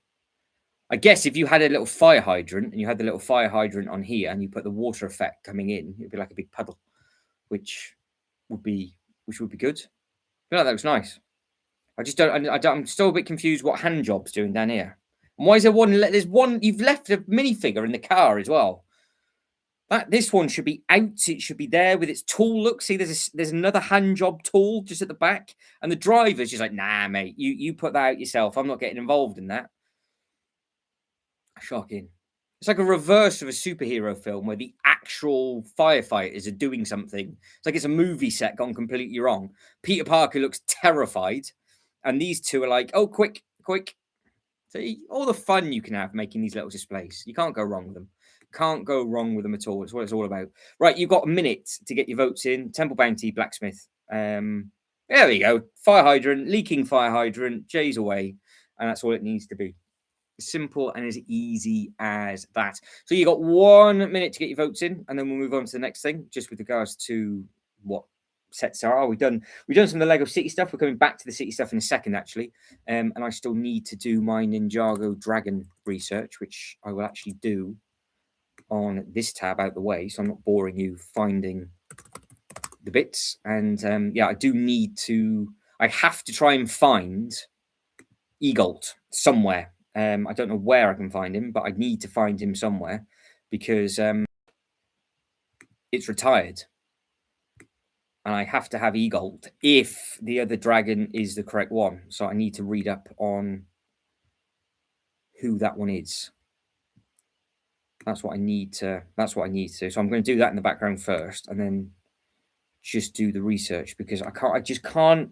I guess if you had a little fire hydrant and you had the little fire hydrant on here and you put the water effect coming in, it'd be like a big puddle, which would be good. I feel like that was nice. I just don't. I'm still a bit confused what hand job's doing down here. And why is there one? There's one. You've left a minifigure in the car as well. This one should be out. It should be there with its tool. Look, see, there's another hand job tool just at the back, and the driver's just like, nah, mate, you put that out yourself. I'm not getting involved in that. Shocking. It's like a reverse of a superhero film where the actual firefighters are doing something. It's like it's a movie set gone completely wrong. Peter Parker looks terrified, and these two are like, oh, quick. See, all the fun you can have making these little displays. You can't go wrong with them. Can't go wrong with them at all. It's what it's all about. Right, you've got a minute to get your votes in. Temple Bounty, Blacksmith. There we go. Fire hydrant, leaking fire hydrant, Jay's away. And that's all it needs to be. Simple and as easy as that. So you got 1 minute to get your votes in, and then we'll move on to the next thing, just with regards to what sets are. We've done some of the Lego City stuff. We're coming back to the City stuff in a second, actually. And I still need to do my Ninjago Dragon research, which I will actually do on this tab out the way, so I'm not boring you finding the bits. And I do need to. I have to try and find Egolt somewhere. I don't know where I can find him, but I need to find him somewhere, because it's retired. And I have to have Egolt if the other dragon is the correct one. So I need to read up on who that one is. That's what I need to. So I'm going to do that in the background first, and then just do the research, because I just can't.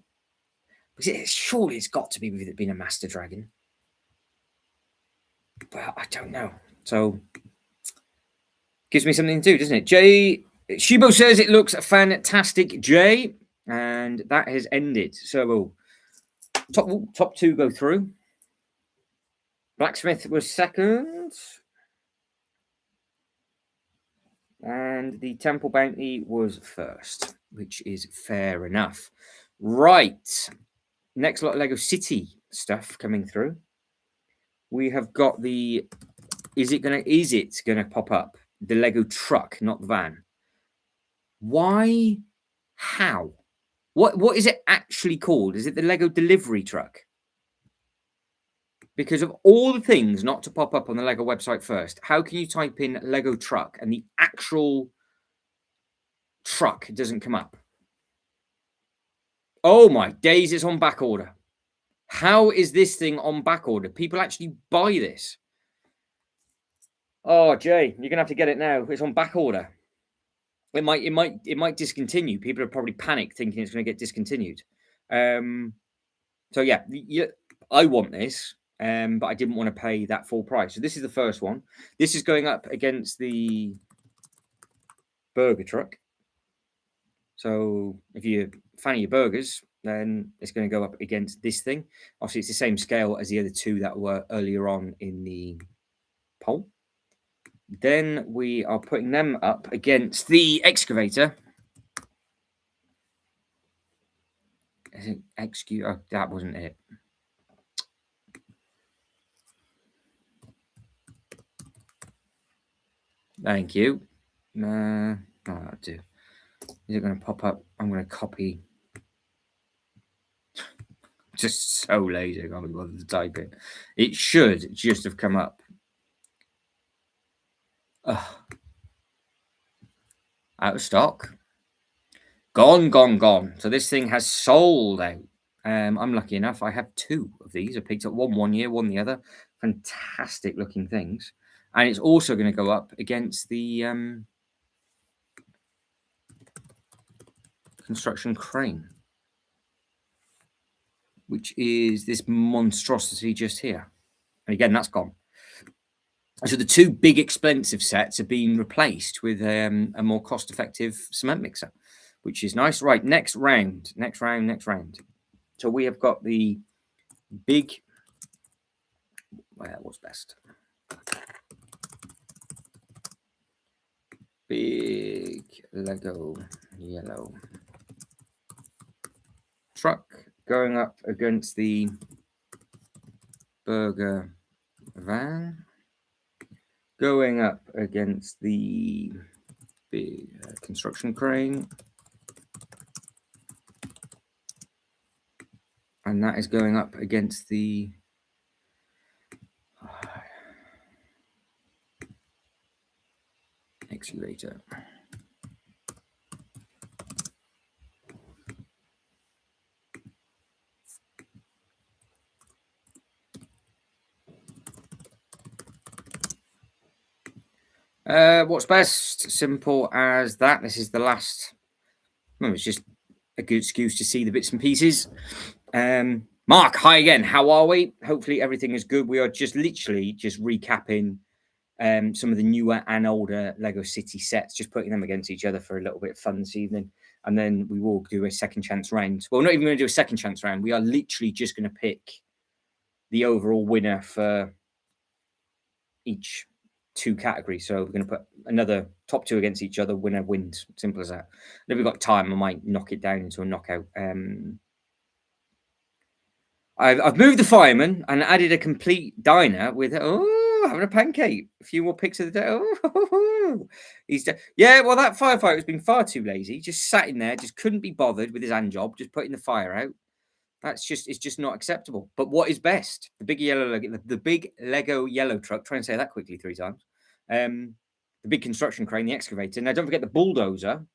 Because surely it's got to be with it being a master dragon. But I don't know. So gives me something to do, doesn't it? Jay Shibo says it looks fantastic, Jay, and that has ended. So top two go through. Blacksmith was second, and the Temple Bounty was first, which is fair enough. Right, next lot of Lego City stuff coming through. We have got the. Is it gonna pop up? The Lego truck, not the van. Why? How? What is it actually called? Is it the Lego delivery truck? Because of all the things not to pop up on the Lego website first, how can you type in Lego truck and the actual truck doesn't come up? Oh my days, it's on back order. How is this thing on back order? People actually buy this. Oh, Jay, you're gonna have to get it now. It's on back order. It might discontinue. People are probably panicked thinking it's going to get discontinued. So yeah, I want this, but I didn't want to pay that full price. So this is the first one. This is going up against the burger truck. So if you're a fan of your burgers, then it's going to go up against this thing. Obviously, it's the same scale as the other two that were earlier on in the poll. Then we are putting them up against the excavator. Is it oh, that wasn't it. Thank you. I'll do. Is it going to pop up? I'm going to copy. Just so lazy, I can't be bothered to type it. It should just have come up. Out of stock. Gone. So this thing has sold out. I'm lucky enough. I have two of these. I picked up one year, one the other. Fantastic looking things. And it's also going to go up against the construction crane, which is this monstrosity just here. And again, that's gone. So the two big expensive sets are being replaced with a more cost-effective cement mixer, which is nice. Right, next round. So we have got the big. What's best? Big Lego yellow truck going up against the burger van, going up against the big construction crane, and that is going up against the excavator. What's best? Simple as that. This is the last. Well, it's just a good excuse to see the bits and pieces. Mark, hi again. How are we? Hopefully everything is good. We are just literally just recapping some of the newer and older Lego City sets, just putting them against each other for a little bit of fun this evening. And then we will do a second chance round. Well, not even going to do a second chance round. We are literally just going to pick the overall winner for each two categories. So we're going to put another top two against each other. Winner wins. Simple as that. And if we've got time, I might knock it down into a knockout. I've moved the fireman and added a complete diner with having a pancake. A few more pics of the day. He's yeah. Well, that firefighter has been far too lazy. He just sat in there, just couldn't be bothered with his hand job, just putting the fire out. It's just not acceptable. But what is best? The big Lego yellow truck. Try and say that quickly 3 times. The big construction crane, the excavator. Now, don't forget the bulldozer.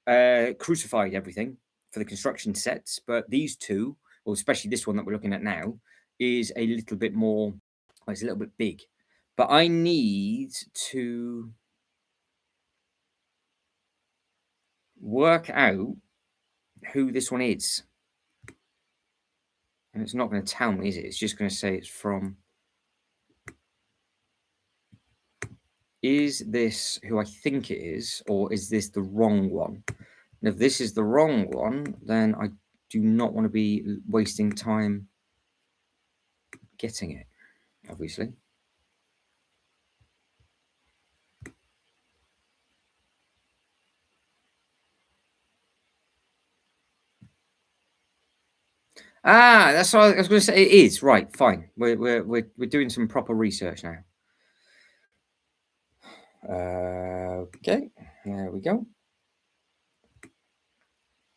Crucified everything for the construction sets, but these two, or especially this one that we're looking at now, is a little bit more. Well, it's a little bit big. But I need to work out who this one is. And it's not going to tell me, is it? It's just going to say it's from. Is this who I think it is, or is this the wrong one? And if this is the wrong one, then I do not want to be wasting time getting it, obviously. That's what I was going to say. It is right. Fine. We're doing some proper research now. Okay. There we go.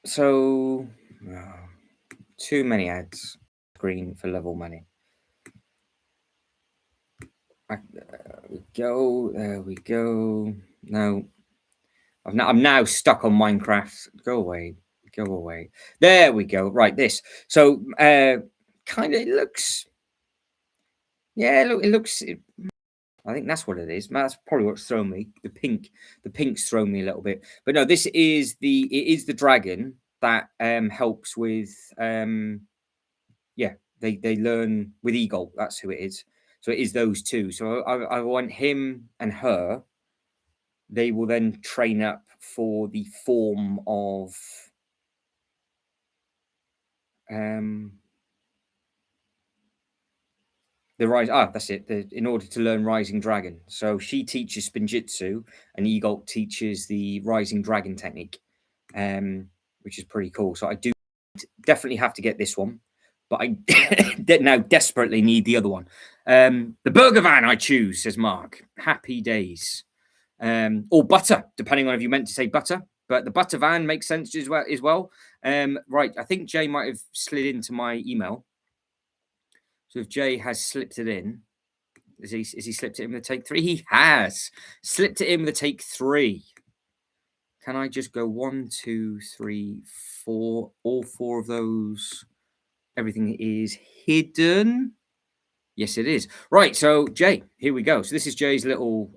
So, too many ads. Screen for level money. There we go. There we go. No, I'm now stuck on Minecraft. Go away. Go away. There we go. Right, this. So, kind of, it looks. Yeah, look, it looks. I think that's what it is. That's probably what's thrown me. The pink's thrown me a little bit. But no, it is the dragon that helps with they learn with Eagle. That's who it is. So it is those two. So I want him and her. They will then train up for the form of the rise. That's it. In order to learn Rising Dragon. So she teaches Spinjitzu and Eagle teaches the Rising Dragon technique, which is pretty cool. So I do definitely have to get this one, but I now desperately need the other one. The burger van I choose, says Mark. Happy days. Or butter, depending on if you meant to say butter. But the butter van makes sense as well. Right, I think Jay might have slid into my email. So if Jay has slipped it in, is he slipped it in with a take 3? He has slipped it in with a take 3. Can I just go 1, 2, 3, 4? All 4 of those. Everything is hidden. Yes, it is. Right, so Jay, here we go. So this is Jay's little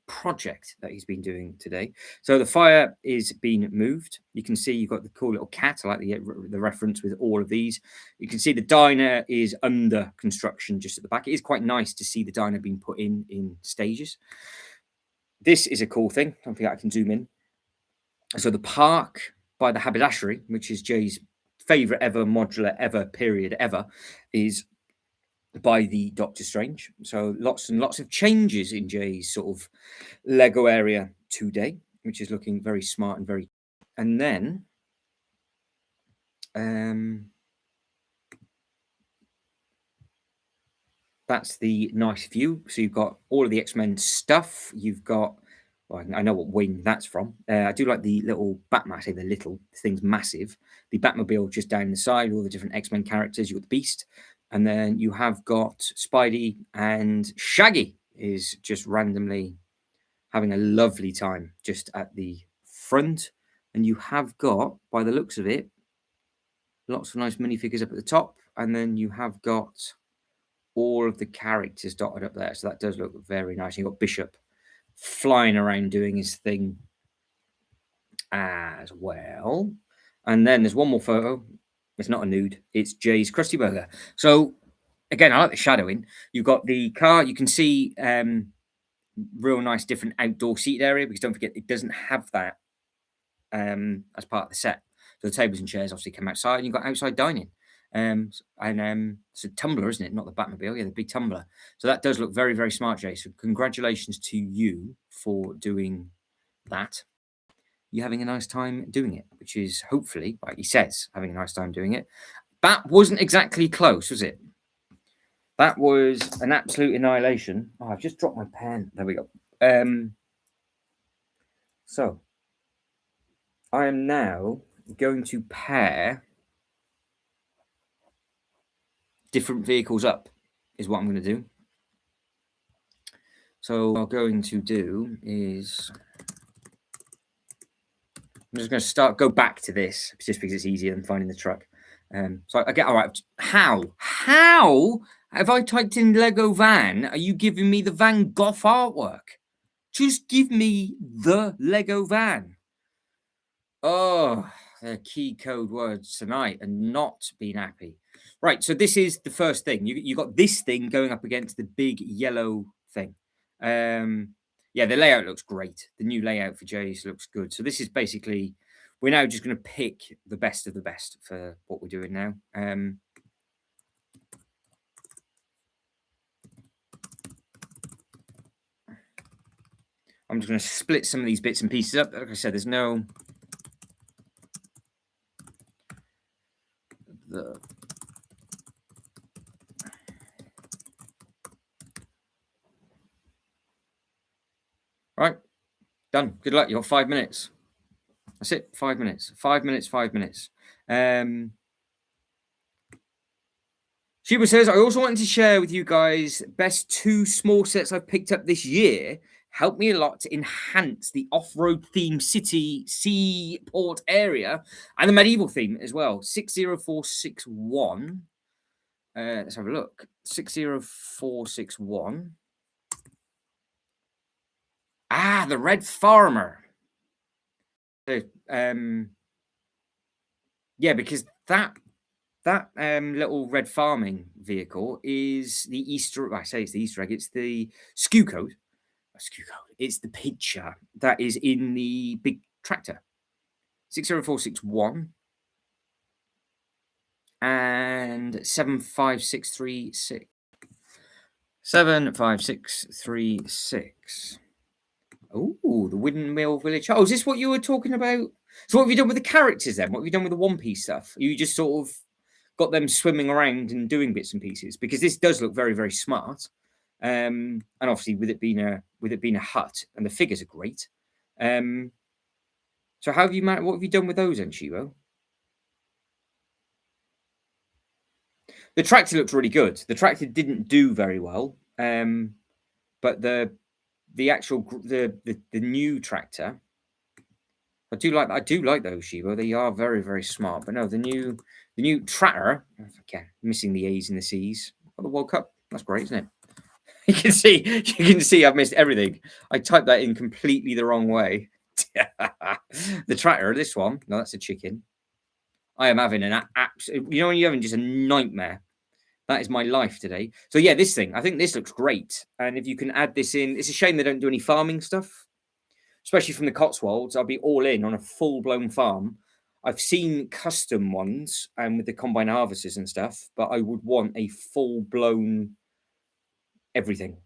project that he's been doing today. So the fire is being moved. You can see you've got the cool little cat. I like the reference with all of these. You can see the diner is under construction just at the back. It is quite nice to see the diner being put in stages. This is a cool thing. Don't forget I can zoom in. So the park by the haberdashery, which is Jay's favorite ever modular ever period ever, is by the Doctor Strange. So lots and lots of changes in Jay's sort of Lego area today, which is looking very smart and very. And then, that's the nice view. So you've got all of the X-Men stuff. You've got, well, I know what wing that's from. I do like the little Batman. I say the little thing's massive. The Batmobile just down the side, all the different X-Men characters. You've got the Beast. And then you have got Spidey, and Shaggy is just randomly having a lovely time just at the front. And you have got, by the looks of it, lots of nice minifigures up at the top. And then you have got all of the characters dotted up there. So that does look very nice. You've got Bishop flying around doing his thing as well. And then there's one more photo. It's not a nude. It's Jay's Krusty Burger. So again, I like the shadowing. You've got the car. You can see real nice different outdoor seated area, because don't forget it doesn't have that as part of the set. So the tables and chairs obviously come outside, and you've got outside dining. It's a tumbler, isn't it? Not the Batmobile, yeah, the big tumbler. So that does look very, very smart, Jay. So congratulations to you for doing that. You're having a nice time doing it, which is hopefully, like he says, having a nice time doing it. That wasn't exactly close, was it? That was an absolute annihilation. Oh, I've just dropped my pen. There we go. So I am now going to pair different vehicles up, is what I'm going to do. So what I'm going to do is I'm just going to go back to this just because it's easier than finding the truck. So I get all right. How have I typed in Lego van? Are you giving me the Van Gogh artwork? Just give me the Lego van. Oh, the key code words tonight and not being happy. Right, so this is the first thing. You got this thing going up against the big yellow thing. Yeah, the layout looks great. The new layout for Jay's looks good. So this is basically, we're now just going to pick the best of the best for what we're doing now. I'm just going to split some of these bits and pieces up. Like I said, there's no... Right, done. Good luck. You got 5 minutes. That's it. 5 minutes. 5 minutes. 5 minutes. Sheba says, I also wanted to share with you guys best 2 small sets I've picked up this year. Helped me a lot to enhance the off-road theme city seaport area and the medieval theme as well. 60461. Let's have a look. 60461. Ah, the Red Farmer. Yeah, because that little red farming vehicle is the Easter. I say it's the Easter egg. It's the SKU code. It's the picture that is in the big tractor. 60461 and 75636. 75636. Oh, the Windmill Village. Oh, is this what you were talking about? So what have you done with the characters then? What have you done with the One Piece stuff? You just sort of got them swimming around and doing bits and pieces, because this does look very, very smart. And obviously with it being a hut, and the figures are great. So what have you done with those then, Shivo? The tractor looks really good. The tractor didn't do very well, but the new tractor, I do like those, Shivo. They are very, very smart. But no, the new tractor, again, missing the A's and the C's. Got the World Cup. That's great, isn't it? You can see I've missed everything. I typed that in completely the wrong way. The tractor, this one. No, that's a chicken. I am having an absolute, when you're having just a nightmare. That is my life today. So yeah, this thing, I think this looks great. And if you can add this in, it's a shame they don't do any farming stuff, especially from the Cotswolds. I'll be all in on a full-blown farm. I've seen custom ones and with the combine harvesters and stuff, but I would want a full-blown everything.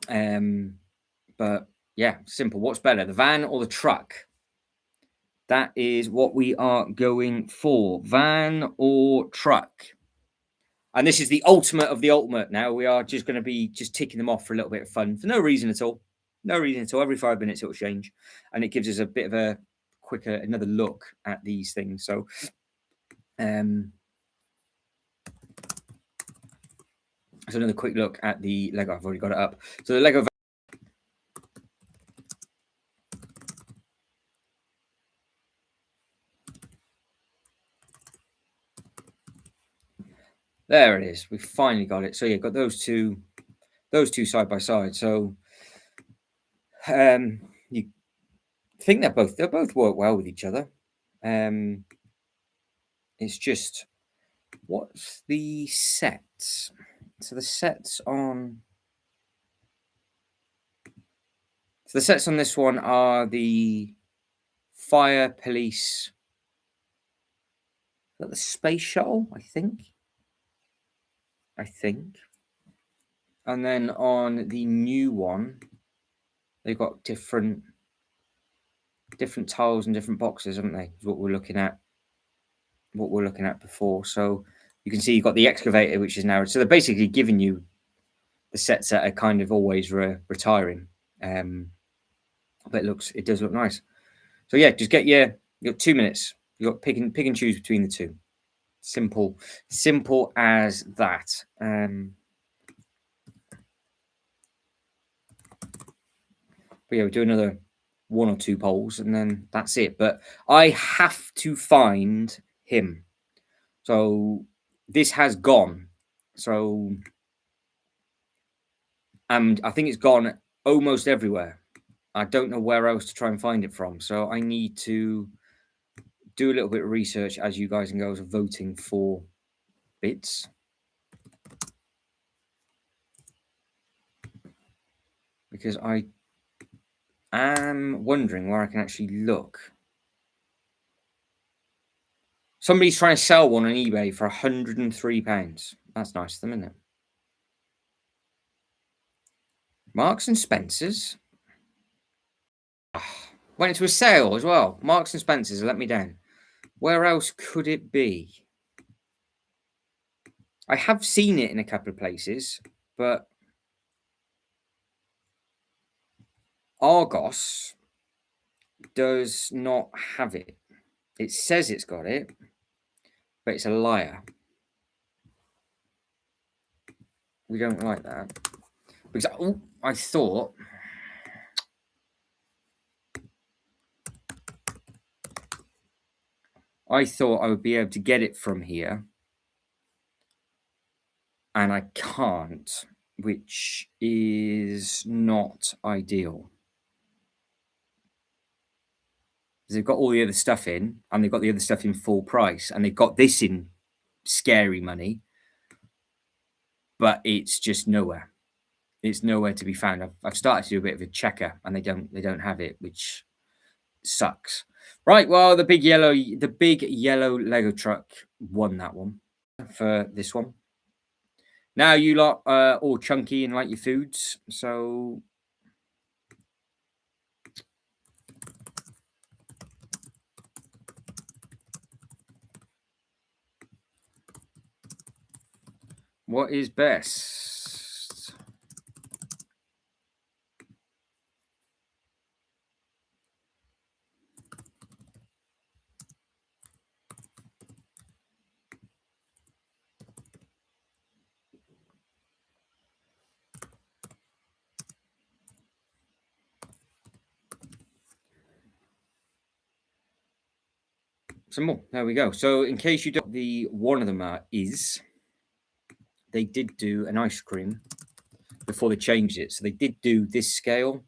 But yeah, simple. What's better, the van or the truck? That is what we are going for. Van or truck? And this is the ultimate of the ultimate now. We are just going to be just ticking them off for a little bit of fun, for no reason at all. No reason at all. Every 5 minutes it will change. And it gives us a bit of a quicker, another look at these things. So, so another quick look at the Lego. I've already got it up. So the Lego. There it is. We finally got it. So yeah, got those two side by side. So you think they'll both work well with each other. It's just, what's the sets? So the sets on this one are the fire police. Is that the space shuttle? I think. And then on the new one, they've got different tiles and different boxes, haven't they? Is what we're looking at. Before. So you can see you've got the excavator, which is now. So they're basically giving you the sets that are kind of always retiring. But it does look nice. So yeah, just you got 2 minutes. You got pick and choose between the two. Simple as that. But yeah, we'll do another 1 or 2 polls and then that's it. But I have to find him. So this has gone. So and I think it's gone almost everywhere. I don't know where else to try and find it from. So I need to do a little bit of research as you guys and girls are voting for bits. Because I am wondering where I can actually look. Somebody's trying to sell one on eBay for £103. That's nice of them, isn't it? Marks and Spencer's. Went into a sale as well. Marks and Spencer's let me down. Where else could it be? I have seen it in a couple of places, but Argos does not have it. It says it's got it, but it's a liar. We don't like that. Because I thought I would be able to get it from here. And I can't, which is not ideal. They've got all the other stuff in, and they've got the other stuff in full price, and they've got this in scary money, but it's just nowhere. It's nowhere to be found. I've started to do a bit of a checker, and they don't have it, which sucks. Right, well, the big yellow Lego truck won that one for this one. Now you lot are all chunky and like your foods, so what is best? Some more. There we go. So in case you don't, one of them is they did do an ice cream before they changed it. So they did do this scale.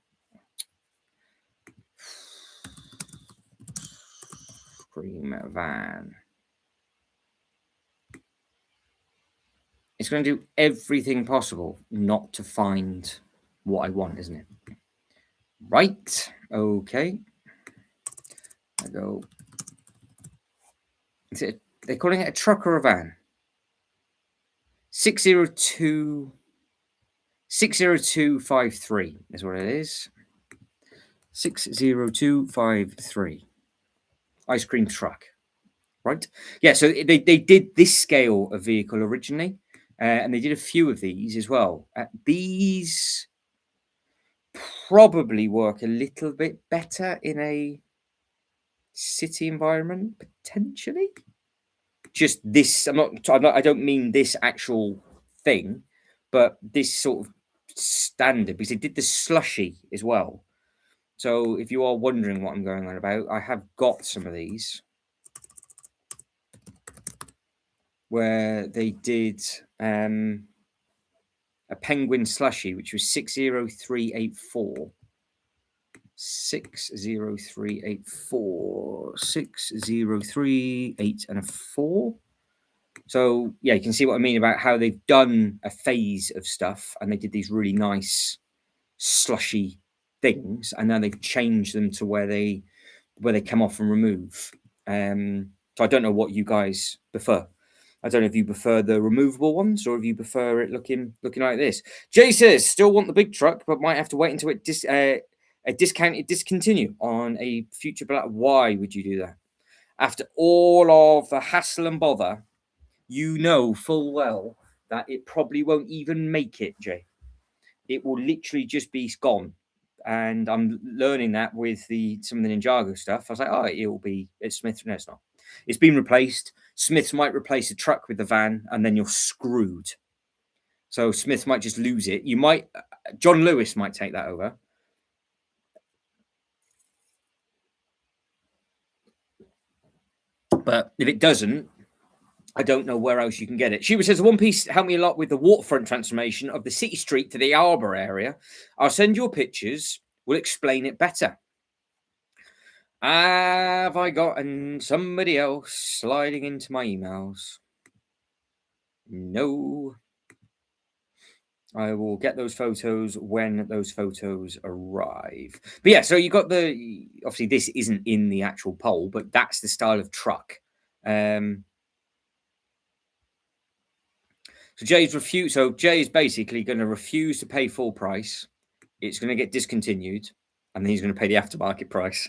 Cream van. It's going to do everything possible not to find what I want, isn't it? Right. Okay. I go. They're calling it a truck or a van? 60253 is what it is. 60253. Ice cream truck. Right? Yeah, so they did this scale of vehicle originally, and they did a few of these as well. These probably work a little bit better in a city environment, potentially. Just this, I don't mean this actual thing, but this sort of standard, because they did the slushy as well. So if you are wondering what I'm going on about, I have got some of these where they did a penguin slushy, which was 60384. 60384. 60384 and a 4. So yeah, you can see what I mean about how they've done a phase of stuff, and they did these really nice slushy things, and now they've changed them to where they come off and remove. So I don't know what you guys prefer. I don't know if you prefer the removable ones or if you prefer it looking like this. Jay says, still want the big truck, but might have to wait until it discontinue on a future black. Why would you do that? After all of the hassle and bother, you know full well that it probably won't even make it, Jay. It will literally just be gone. And I'm learning that with some of the Ninjago stuff. I was like, oh, it's Smith. No, it's not. It's been replaced. Smiths might replace the truck with the van, and then you're screwed. So Smith might just lose it. John Lewis might take that over. But if it doesn't, I don't know where else you can get it. She says, One Piece helped me a lot with the waterfront transformation of the city street to the Arbor area. I'll send your pictures. We'll explain it better. Have I gotten somebody else sliding into my emails? No. I will get those photos when those photos arrive. But yeah, so you got obviously this isn't in the actual poll, but that's the style of truck. So Jay is basically going to refuse to pay full price. It's going to get discontinued, and then he's going to pay the aftermarket price.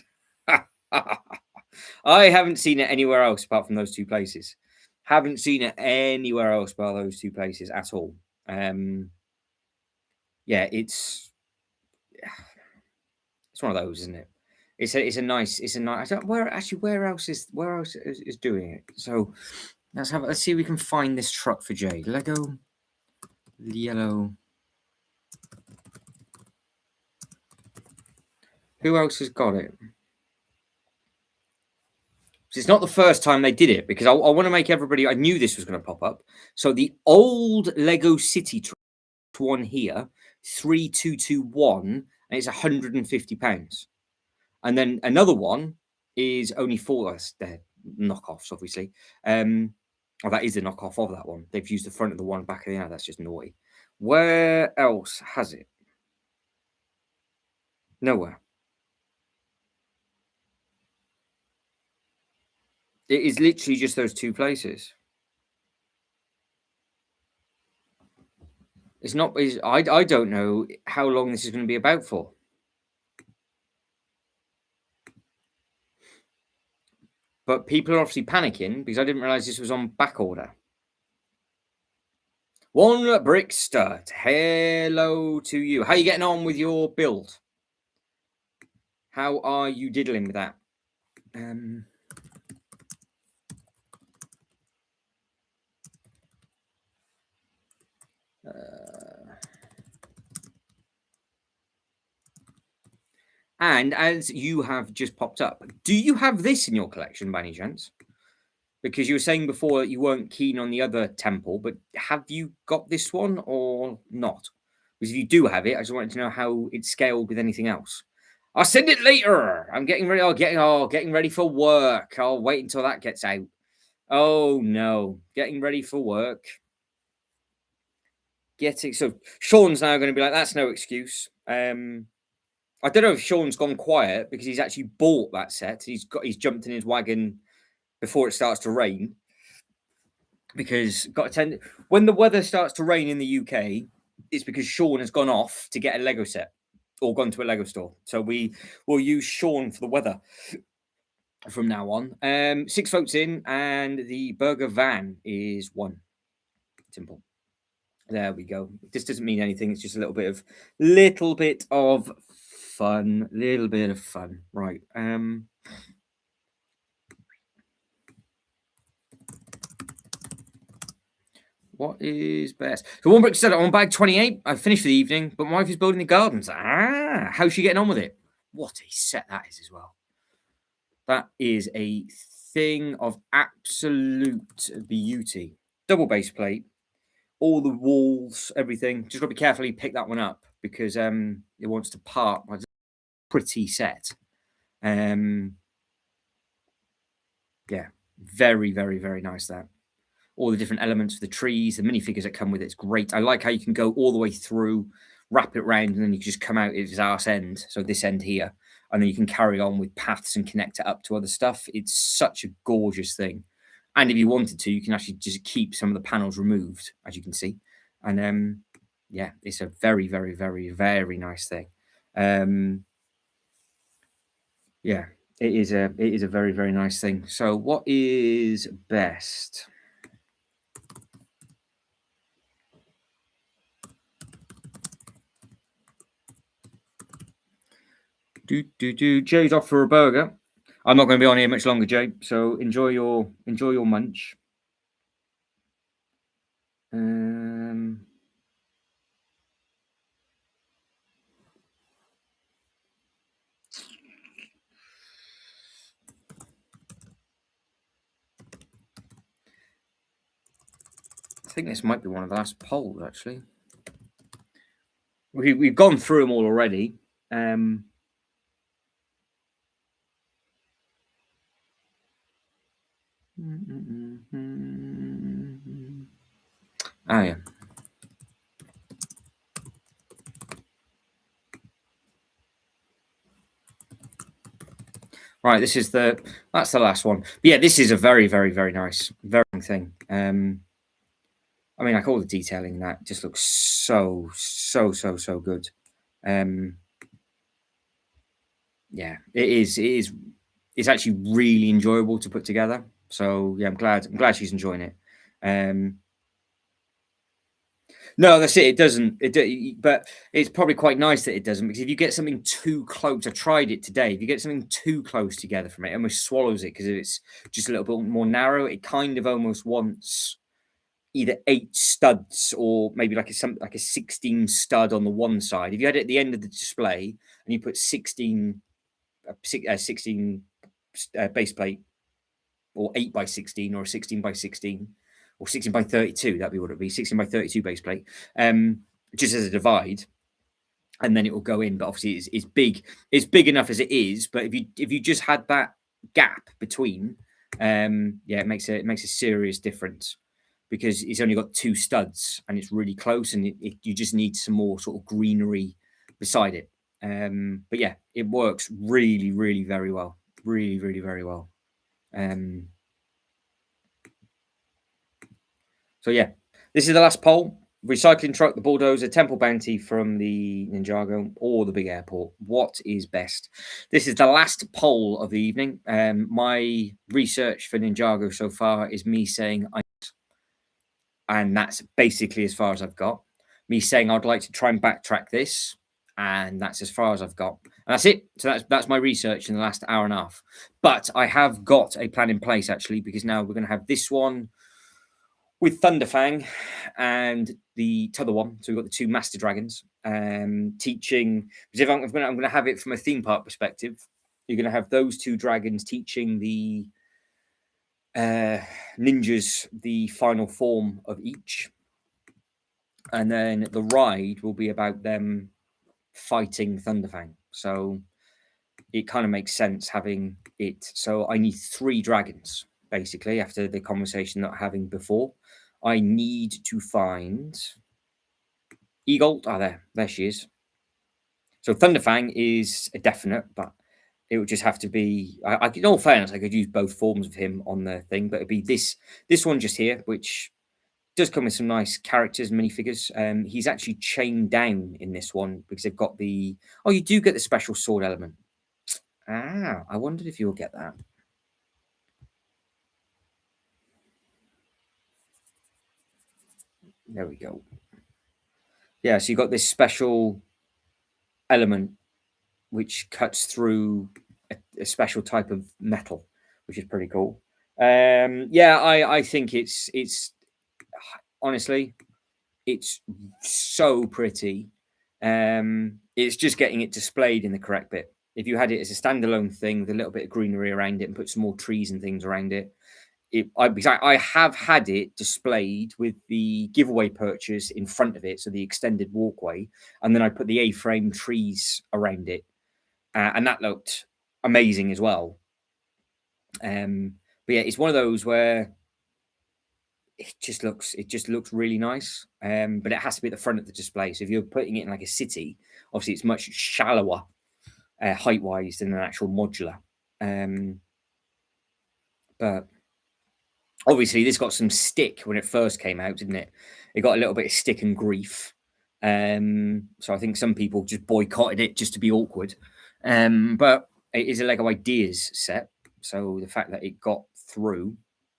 I haven't seen it anywhere else apart from those two places. Haven't seen it anywhere else but those two places at all. Yeah, it's one of those, isn't it? It's a nice. I don't where else is doing it. So let's see if we can find this truck for Jay. Lego yellow. Who else has got it? It's not the first time they did it, because I want to make everybody. I knew this was going to pop up. So the old Lego City truck one here, 3221, and it's £150. And then another one is only they're knockoffs, obviously. That is the knockoff of that one. They've used the front of the one, back of the other. That's just naughty. Where else has it? Nowhere. It is literally just those two places. It's not. I don't know how long this is going to be about for. But people are obviously panicking because I didn't realize this was on back order. One Brick Stud, hello to you. How are you getting on with your build? How are you diddling with that? And as you have just popped up, do you have this in your collection by any chance? Because you were saying before that you weren't keen on the other temple, but have you got this one or not? Because if you do have it, I just wanted to know how it's scaled with anything else. I'll send it later. I'm getting ready. Getting ready for work. I'll wait until that gets out. Oh no, getting ready for work. Getting so Sean's now going to be like, that's no excuse. I don't know if Sean's gone quiet because he's actually bought that set. He's jumped in his wagon before it starts to rain. Because got to tend when the weather starts to rain in the UK, it's because Sean has gone off to get a Lego set or gone to a Lego store. So we will use Sean for the weather from now on. 6 votes in, and the burger van is 1. Simple. There we go. This doesn't mean anything. It's just a little bit of fun. Little bit of fun. Right. What is best? So one brick said on bag 28. I finished for the evening, but my wife is building the gardens. How's she getting on with it? What a set that is as well. That is a thing of absolute beauty. Double base plate, all the walls, everything. Just got to be careful you pick that one up because it wants to part. Pretty set. Yeah, very, very, very nice that. All the different elements of the trees, the minifigures that come with it. It's great. I like how you can go all the way through, wrap it around, and then you can just come out at its arse end. So this end here. And then you can carry on with paths and connect it up to other stuff. It's such a gorgeous thing. And if you wanted to, you can actually just keep some of the panels removed, as you can see. And yeah, it's a very, very, very, very nice thing. Yeah, it is a very, very nice thing. So what is best? Jay's off for a burger. I'm not going to be on here much longer, Jay. So enjoy your munch. I think this might be one of the last polls, actually. We've gone through them all already. Yeah. Right, that's the last one. But yeah, this is a very, very, very nice, very thing. I mean, like all the detailing in that just looks so good. Yeah, it is. It's actually really enjoyable to put together. So yeah, I'm glad she's enjoying it. No, that's it. It doesn't. But it's probably quite nice that it doesn't, because if you get something too close, I tried it today. If you get something too close together from it, it almost swallows it because it's just a little bit more narrow. It kind of almost wants either 8 studs or maybe like a 16 stud on the one side. If you had it at the end of the display and you put 16 base plate, or 8 by 16, or 16 by 16, or 16 by 32, that'd be what it'd be, 16 by 32 base plate, just as a divide, and then it will go in. But obviously it's big enough as it is, but if you just had that gap between, yeah, it makes a serious difference, because it's only got 2 studs and it's really close, and you just need some more sort of greenery beside it. But yeah, it works really, really very well. Really, really very well. So yeah, this is the last poll. Recycling truck, the bulldozer, temple bounty from the Ninjago, or the big airport. What is best? This is the last poll of the evening. My research for Ninjago so far is me saying and that's basically as far as I've got. Me saying I'd like to try and backtrack this, and that's as far as I've got. And that's it. So that's my research in the last hour and a half. But I have got a plan in place, actually, because now we're going to have this one with Thunderfang and the t'other one. So we've got the 2 Master Dragons teaching. Because if I'm going to have it from a theme park perspective, you're going to have those 2 dragons teaching the ninjas the final form of each, and then the ride will be about them fighting Thunderfang. So it kind of makes sense having it. So I need 3 dragons, basically, after the conversation that I'm having before. I need to find Eagle. Ah, there she is. So Thunderfang is a definite, but it would just have to be. In all fairness, I could use both forms of him on the thing, but it'd be this one just here, which does come with some nice characters, minifigures. He's actually chained down in this one because they've got the. Oh, you do get the special sword element. Ah, I wondered if you'll get that. There we go. Yeah, so you got this special element which cuts through a special type of metal, which is pretty cool. Yeah, I think it's honestly it's so pretty. It's just getting it displayed in the correct bit. If you had it as a standalone thing with a little bit of greenery around it and put some more trees and things around it, I have had it displayed with the giveaway purchase in front of it, so the extended walkway, and then I put the A-frame trees around it, and that looked amazing as well. But yeah, it's one of those where it just looks really nice. But it has to be at the front of the display. So if you're putting it in like a city, obviously it's much shallower height wise than an actual modular. But obviously this got some stick when it first came out, didn't it? It got a little bit of stick and grief. So I think some people just boycotted it just to be awkward. But it is a Lego Ideas set, so the fact that it got through,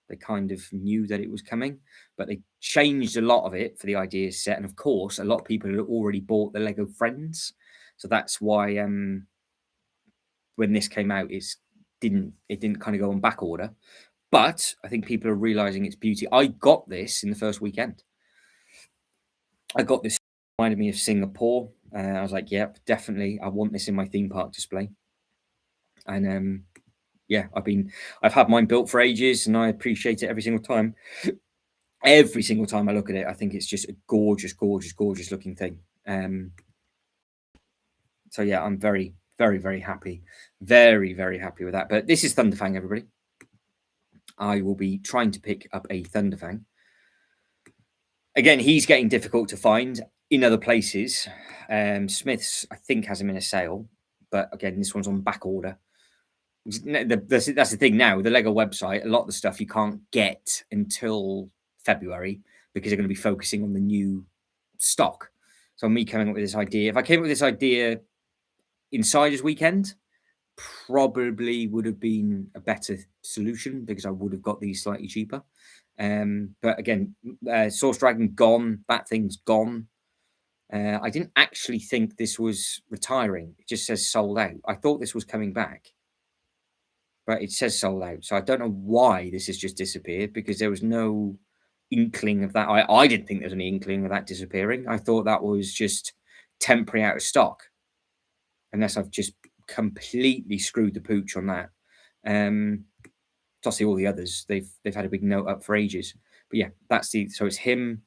they kind of knew that it was coming, but they changed a lot of it for the Ideas set, and of course, a lot of people had already bought the Lego Friends, so that's why when this came out, it didn't kind of go on back order. But I think people are realizing its beauty. I got this in the first weekend. I got this, reminded me of Singapore. I was like, yep, definitely. I want this in my theme park display. And yeah, I've had mine built for ages, and I appreciate it every single time. Every single time I look at it, I think it's just a gorgeous, gorgeous, gorgeous looking thing. So yeah, I'm very, very, very happy. Very, very happy with that. But this is Thunderfang, everybody. I will be trying to pick up a Thunderfang. Again, he's getting difficult to find in other places. Smith's, I think, has him in a sale, but again, this one's on back order. That's the thing now. The Lego website, a lot of the stuff you can't get until February because they're going to be focusing on the new stock. So me coming up with this idea, if I came up with this idea Insiders Weekend, probably would have been a better solution because I would have got these slightly cheaper. But again, Source Dragon gone, that thing's gone. I didn't actually think this was retiring. It just says sold out. I thought this was coming back, but it says sold out. So I don't know why this has just disappeared because there was no inkling of that. I didn't think there was any inkling of that disappearing. I thought that was just temporary out of stock, unless I've just completely screwed the pooch on that. Obviously all the others they've had a big note up for ages. But yeah, so it's him,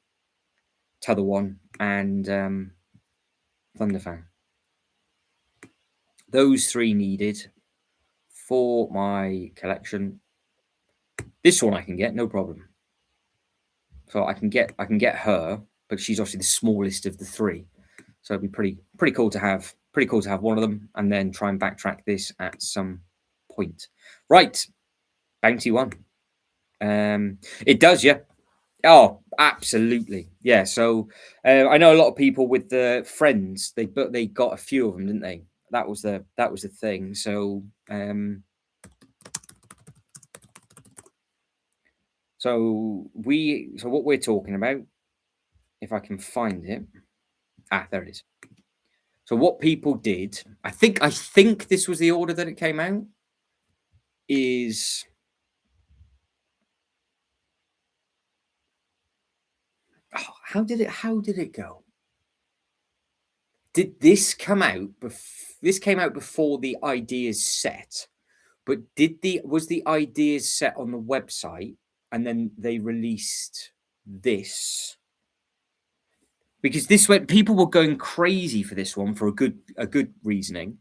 T'other one, and Thunderfang. Those 3 needed for my collection. This one I can get no problem. So I can get her, but she's obviously the smallest of the 3. So it'd be pretty cool to have one of them, and then try and backtrack this at some point. Right, Bounty one. It does, yeah. Oh, absolutely, yeah. So I know a lot of people with the friends. They got a few of them, didn't they? That was the thing. So so what we're talking about, if I can find it. There it is. So what people did, I think this was the order that it came out. Is how did it go? Did this come out? This came out before the Ideas set, But was the ideas set on the website and then they released this? Because this went people were going crazy for this one for a good reasoning,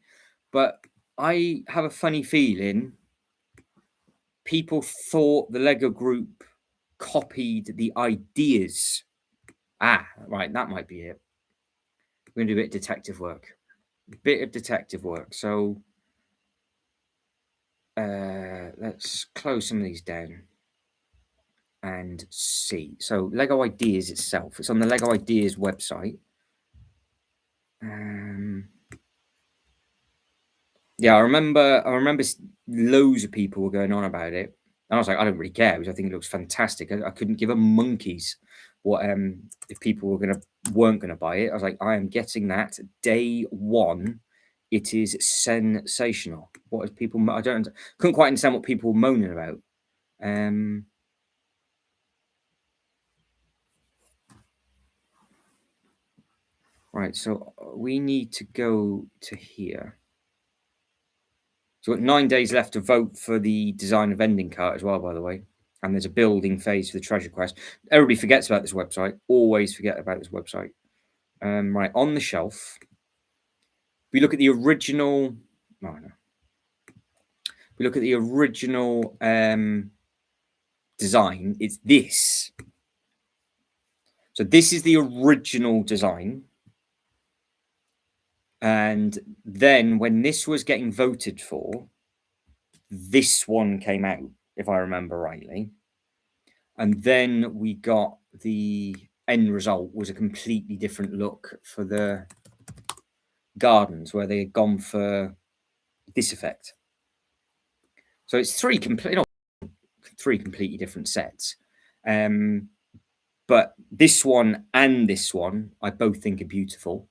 but I have a funny feeling people thought the Lego group copied the ideas. Ah, right, that might be it. We're gonna do a bit of detective work. Bit of detective work. So let's close some of these down and see. So Lego Ideas itself, it's on the Lego Ideas website. Yeah, I remember loads of people were going on about it. And I was like, I don't really care because I think it looks fantastic. I couldn't give a monkeys what if people weren't gonna buy it. I was like, I am getting that day one. It is sensational. What is people? I don't couldn't quite understand what people were moaning about. Right, so we need to go to here. So we've got 9 days left to vote for the design of ending cart as well, by the way. And there's a building phase for the treasure quest. Everybody forgets about this website. Always forget about this website. Right, on the shelf, we look at the original. Oh, no. We look at the original design. It's this. So this is the original design. And then when this was getting voted for, this one came out, if I remember rightly. And then we got the end result was a completely different look for the gardens, where they had gone for this effect. So it's three completely different sets. But this one and this one, I both think are beautiful.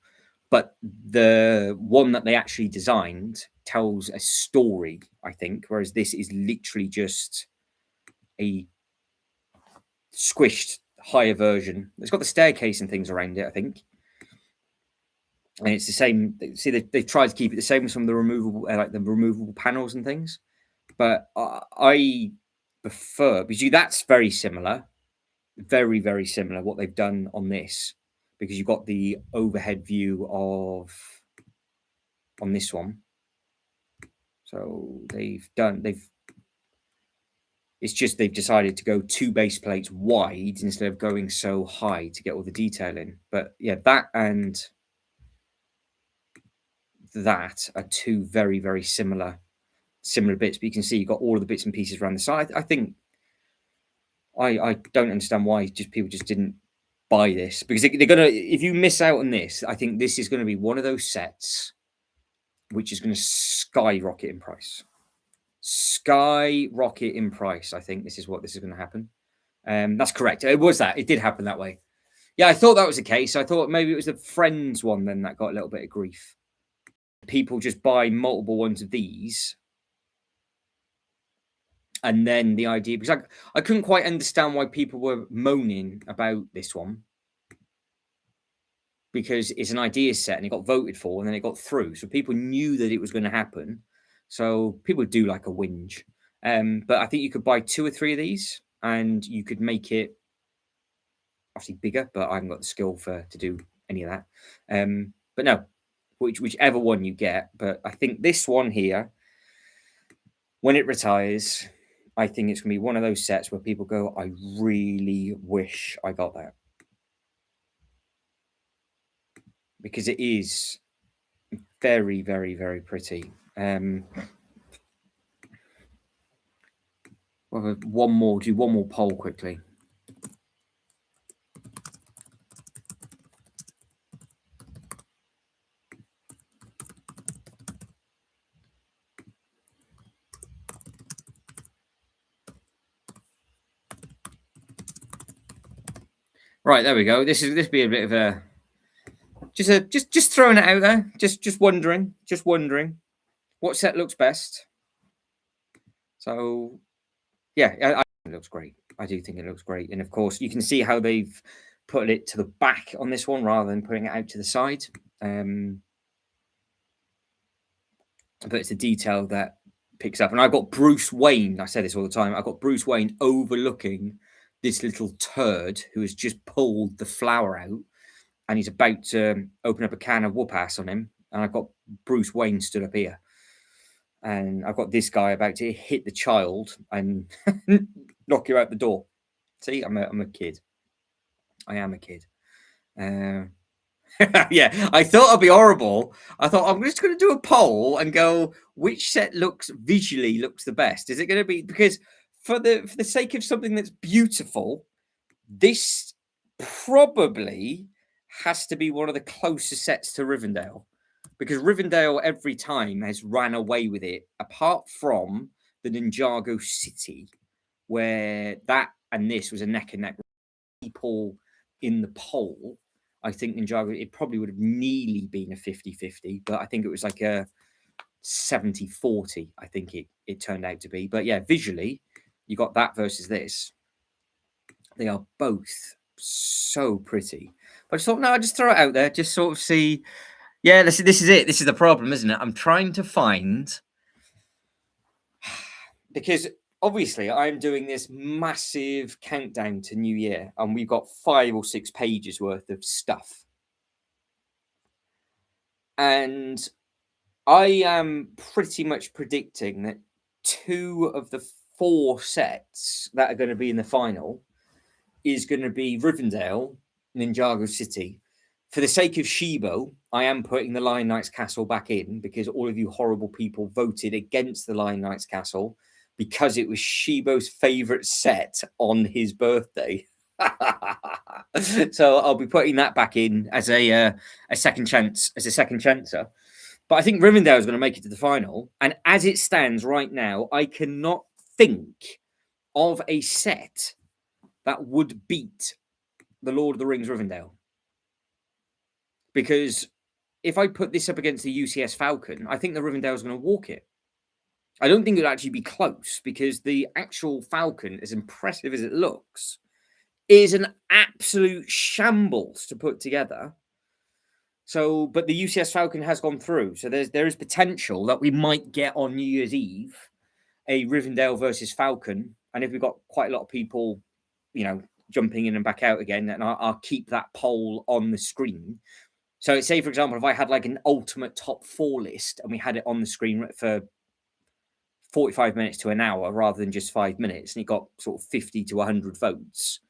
But the one that they actually designed tells a story, I think, whereas this is literally just a squished higher version. It's got the staircase and things around it, I think. And it's the same. See, they tried to keep it the same as some of the removable, like the removable panels and things. But I prefer because that's very similar, very very similar what they've done on this, because you've got the overhead view of on this one. So it's just they've decided to go 2 base plates wide instead of going so high to get all the detail in. But yeah, that and that are 2 very very similar bits. But you can see you've got all of the bits and pieces around the side. I think I don't understand why people just didn't buy this, because they're gonna, if you miss out on this, I think this is going to be one of those sets which is going to skyrocket in price. Skyrocket in price. I think this is going to happen. That's correct. It did happen that way. Yeah, I thought that was the case. I thought maybe it was the Friends one then that got a little bit of grief. People just buy multiple ones of these. And then the idea, because I couldn't quite understand why people were moaning about this one, because it's an idea set and it got voted for and then it got through. So people knew that it was going to happen. So people do like a whinge. But I think you could buy 2 or 3 of these and you could make it obviously bigger, but I haven't got the skill to do any of that. But no, whichever one you get. But I think this one here, when it retires, I think it's going to be one of those sets where people go, I really wish I got that. Because it is very, very, very pretty. We'll have do one more poll quickly. Right, there we go. This be a bit of a just throwing it out there. Just wondering what set looks best. So yeah, I think it looks great. I do think it looks great, and of course you can see how they've put it to the back on this one rather than putting it out to the side. But it's a detail that picks up, and I've got Bruce Wayne. I say this all the time. I've got Bruce Wayne overlooking this little turd who has just pulled the flower out, and he's about to open up a can of whoop ass on him. And I've got Bruce Wayne stood up here, and I've got this guy about to hit the child and knock you out the door. See, I'm a kid. I am a kid. Yeah, I thought it'd be horrible. I thought I'm just going to do a poll and go, which set visually looks the best? Is it going to be, because for the sake of something that's beautiful, this probably has to be one of the closest sets to Rivendell, because Rivendell every time has ran away with it, apart from the Ninjago City, where that and this was a neck and neck. People in the poll, I think Ninjago, it probably would have nearly been a 50-50, but I think it was like a 70-40, I think it turned out to be. But yeah, visually, you got that versus this. They are both so pretty. But I just thought, no, I'll just throw it out there, just sort of see. Yeah, this is it. This is the problem, isn't it? I'm trying to find, because obviously I'm doing this massive countdown to New Year, and we've got 5 or 6 pages worth of stuff. And I am pretty much predicting that 2 of the 4 sets that are going to be in the final is going to be Rivendell, Ninjago City. For the sake of Shibo, I am putting the Lion Knight's Castle back in, because all of you horrible people voted against the Lion Knight's Castle because it was Shibo's favorite set on his birthday. So I'll be putting that back in as a second chance, as a second chancer. But I think Rivendell is going to make it to the final. And as it stands right now, I cannot think of a set that would beat the Lord of the Rings Rivendell. Because if I put this up against the UCS Falcon, I think the Rivendell is going to walk it. I don't think it'll actually be close, because the actual Falcon, as impressive as it looks, is an absolute shambles to put together. So, but the UCS Falcon has gone through. So there is potential that we might get on New Year's Eve a Rivendell versus Falcon. And if we've got quite a lot of people, jumping in and back out again, and I'll keep that poll on the screen. So say, for example, if I had like an ultimate top 4 list and we had it on the screen for 45 minutes to an hour rather than just 5 minutes, and it got sort of 50 to 100 votes,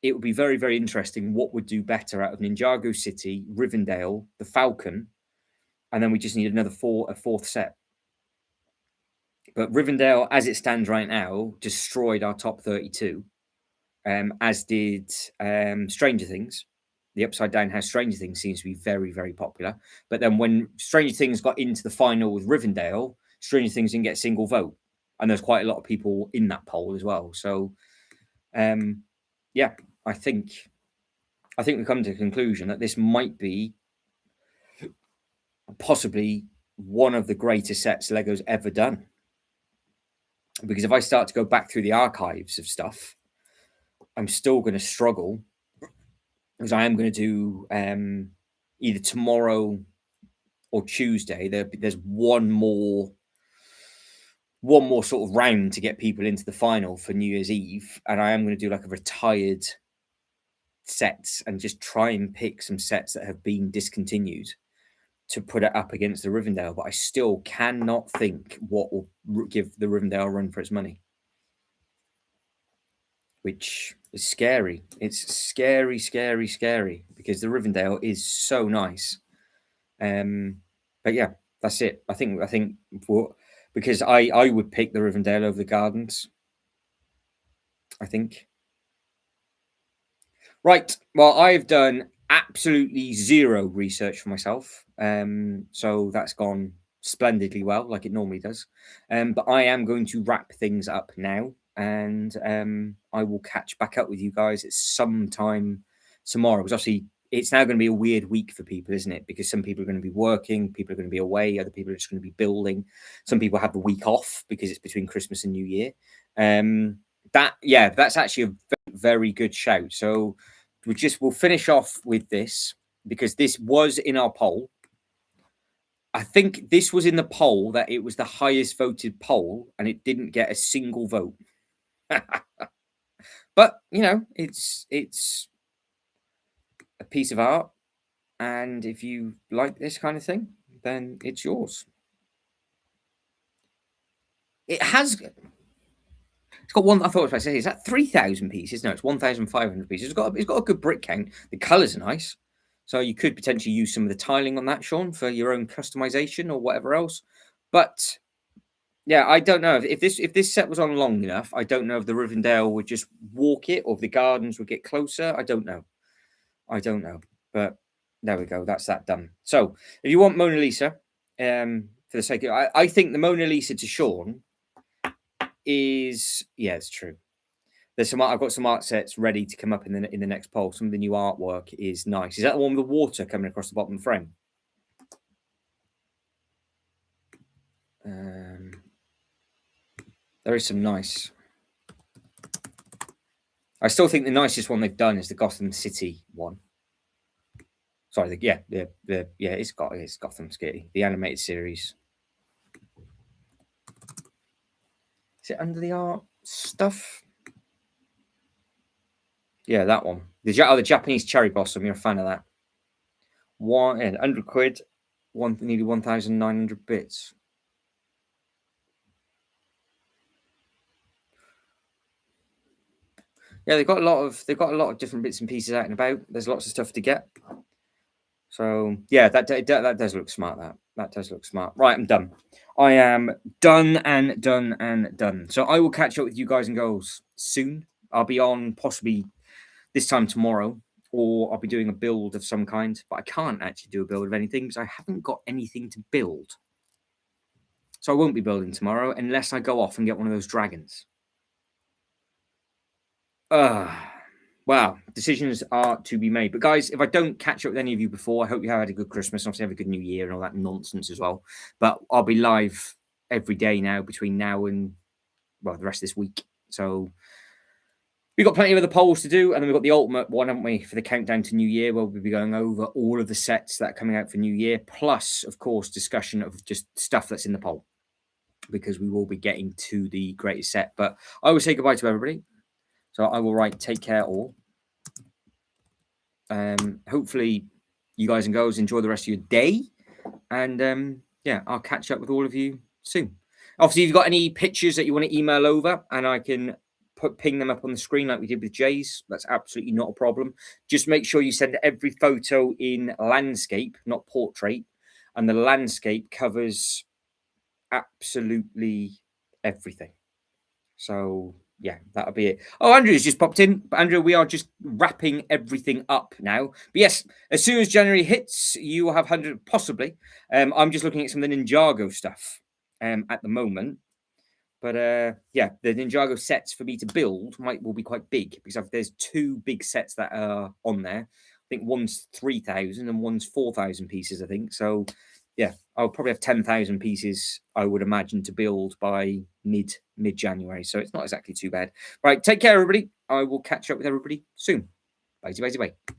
it would be very, very interesting what would do better out of Ninjago City, Rivendell, the Falcon, and then we just need a 4th set. But Rivendell, as it stands right now, destroyed our top 32, as did Stranger Things. The Upside Down House Stranger Things seems to be very, very popular. But then when Stranger Things got into the final with Rivendell, Stranger Things didn't get a single vote. And there's quite a lot of people in that poll as well. So, yeah, I think we've come to the conclusion that this might be possibly one of the greatest sets Lego's ever done. Because if I start to go back through the archives of stuff, I'm still going to struggle, because I am going to do either tomorrow or Tuesday. There's one more sort of round to get people into the final for New Year's Eve, and I am going to do like a retired sets and just try and pick some sets that have been discontinued to put it up against the Rivendell. But I still cannot think what will give the Rivendell a run for its money, which is scary. It's scary, scary, scary, because the Rivendell is so nice. But yeah, that's it. I think because I would pick the Rivendell over the Gardens, I think. Right. Well, I've done absolutely zero research for myself. So that's gone splendidly well, like it normally does. But I am going to wrap things up now, and I will catch back up with you guys at some time tomorrow, because obviously it's now going to be a weird week for people, isn't it? Because some people are going to be working, people are going to be away, other people are just going to be building. Some people have the week off because it's between Christmas and New Year. That's actually a very, very good shout. So we'll finish off with this, because this was in our poll. I think this was in the poll that it was the highest voted poll, and it didn't get a single vote. But it's a piece of art, and if you like this kind of thing, then it's yours. It has. It's got one. I thought I was about to say, is that 3,000 pieces? No, it's 1,500 pieces. It's got a good brick count. The colours are nice, so you could potentially use some of the tiling on that, Sean, for your own customization or whatever else. But yeah, I don't know if this set was on long enough. I don't know if the Rivendell would just walk it or if the gardens would get closer. I don't know. But there we go. That's that done. So if you want Mona Lisa, for the sake of, I think the Mona Lisa to Sean is, yeah, it's true. I've got some art sets ready to come up in the next poll. Some of the new artwork is nice. Is that the one with the water coming across the bottom of the frame? There is some nice. I still think the nicest one they've done is the Gotham City one. Sorry, it's Gotham City, the animated series. Is it under the art stuff? Yeah, that one. The Japanese cherry blossom. You're a fan of that? 100 quid, nearly 1,900 bits. Yeah, they've got a lot of different bits and pieces out and about. There's lots of stuff to get. So yeah, that does look smart. That does look smart. Right, I'm done. I am done and done and done. So I will catch up with you guys and girls soon. I'll be on possibly this time tomorrow, or I'll be doing a build of some kind. But I can't actually do a build of anything because I haven't got anything to build. So I won't be building tomorrow unless I go off and get one of those dragons. Wow, decisions are to be made. But guys, if I don't catch up with any of you before, I hope you have had a good Christmas. Obviously, have a good New Year and all that nonsense as well. But I'll be live every day now between now and, well, the rest of this week. So we've got plenty of other polls to do. And then we've got the ultimate one, haven't we, for the countdown to New Year, where we'll be going over all of the sets that are coming out for New Year, plus, of course, discussion of just stuff that's in the poll, because we will be getting to the greatest set. But I will say goodbye to everybody. So I will write take care all. Hopefully you guys and girls enjoy the rest of your day. And yeah, I'll catch up with all of you soon. Obviously, if you've got any pictures that you want to email over and I can ping them up on the screen like we did with Jay's, that's absolutely not a problem. Just make sure you send every photo in landscape, not portrait. And the landscape covers absolutely everything. So yeah, that'll be it. Oh, Andrew's just popped in. But Andrew, we are just wrapping everything up now. But yes, as soon as January hits, you will have 100, possibly. I'm just looking at some of the Ninjago stuff at the moment. But yeah, the Ninjago sets for me to build will be quite big because there's two big sets that are on there. I think one's 3,000 and one's 4,000 pieces, I think. So yeah, I'll probably have 10,000 pieces, I would imagine, to build by mid-January. So it's not exactly too bad. Right, take care, everybody. I will catch up with everybody soon. Bye, bye, bye.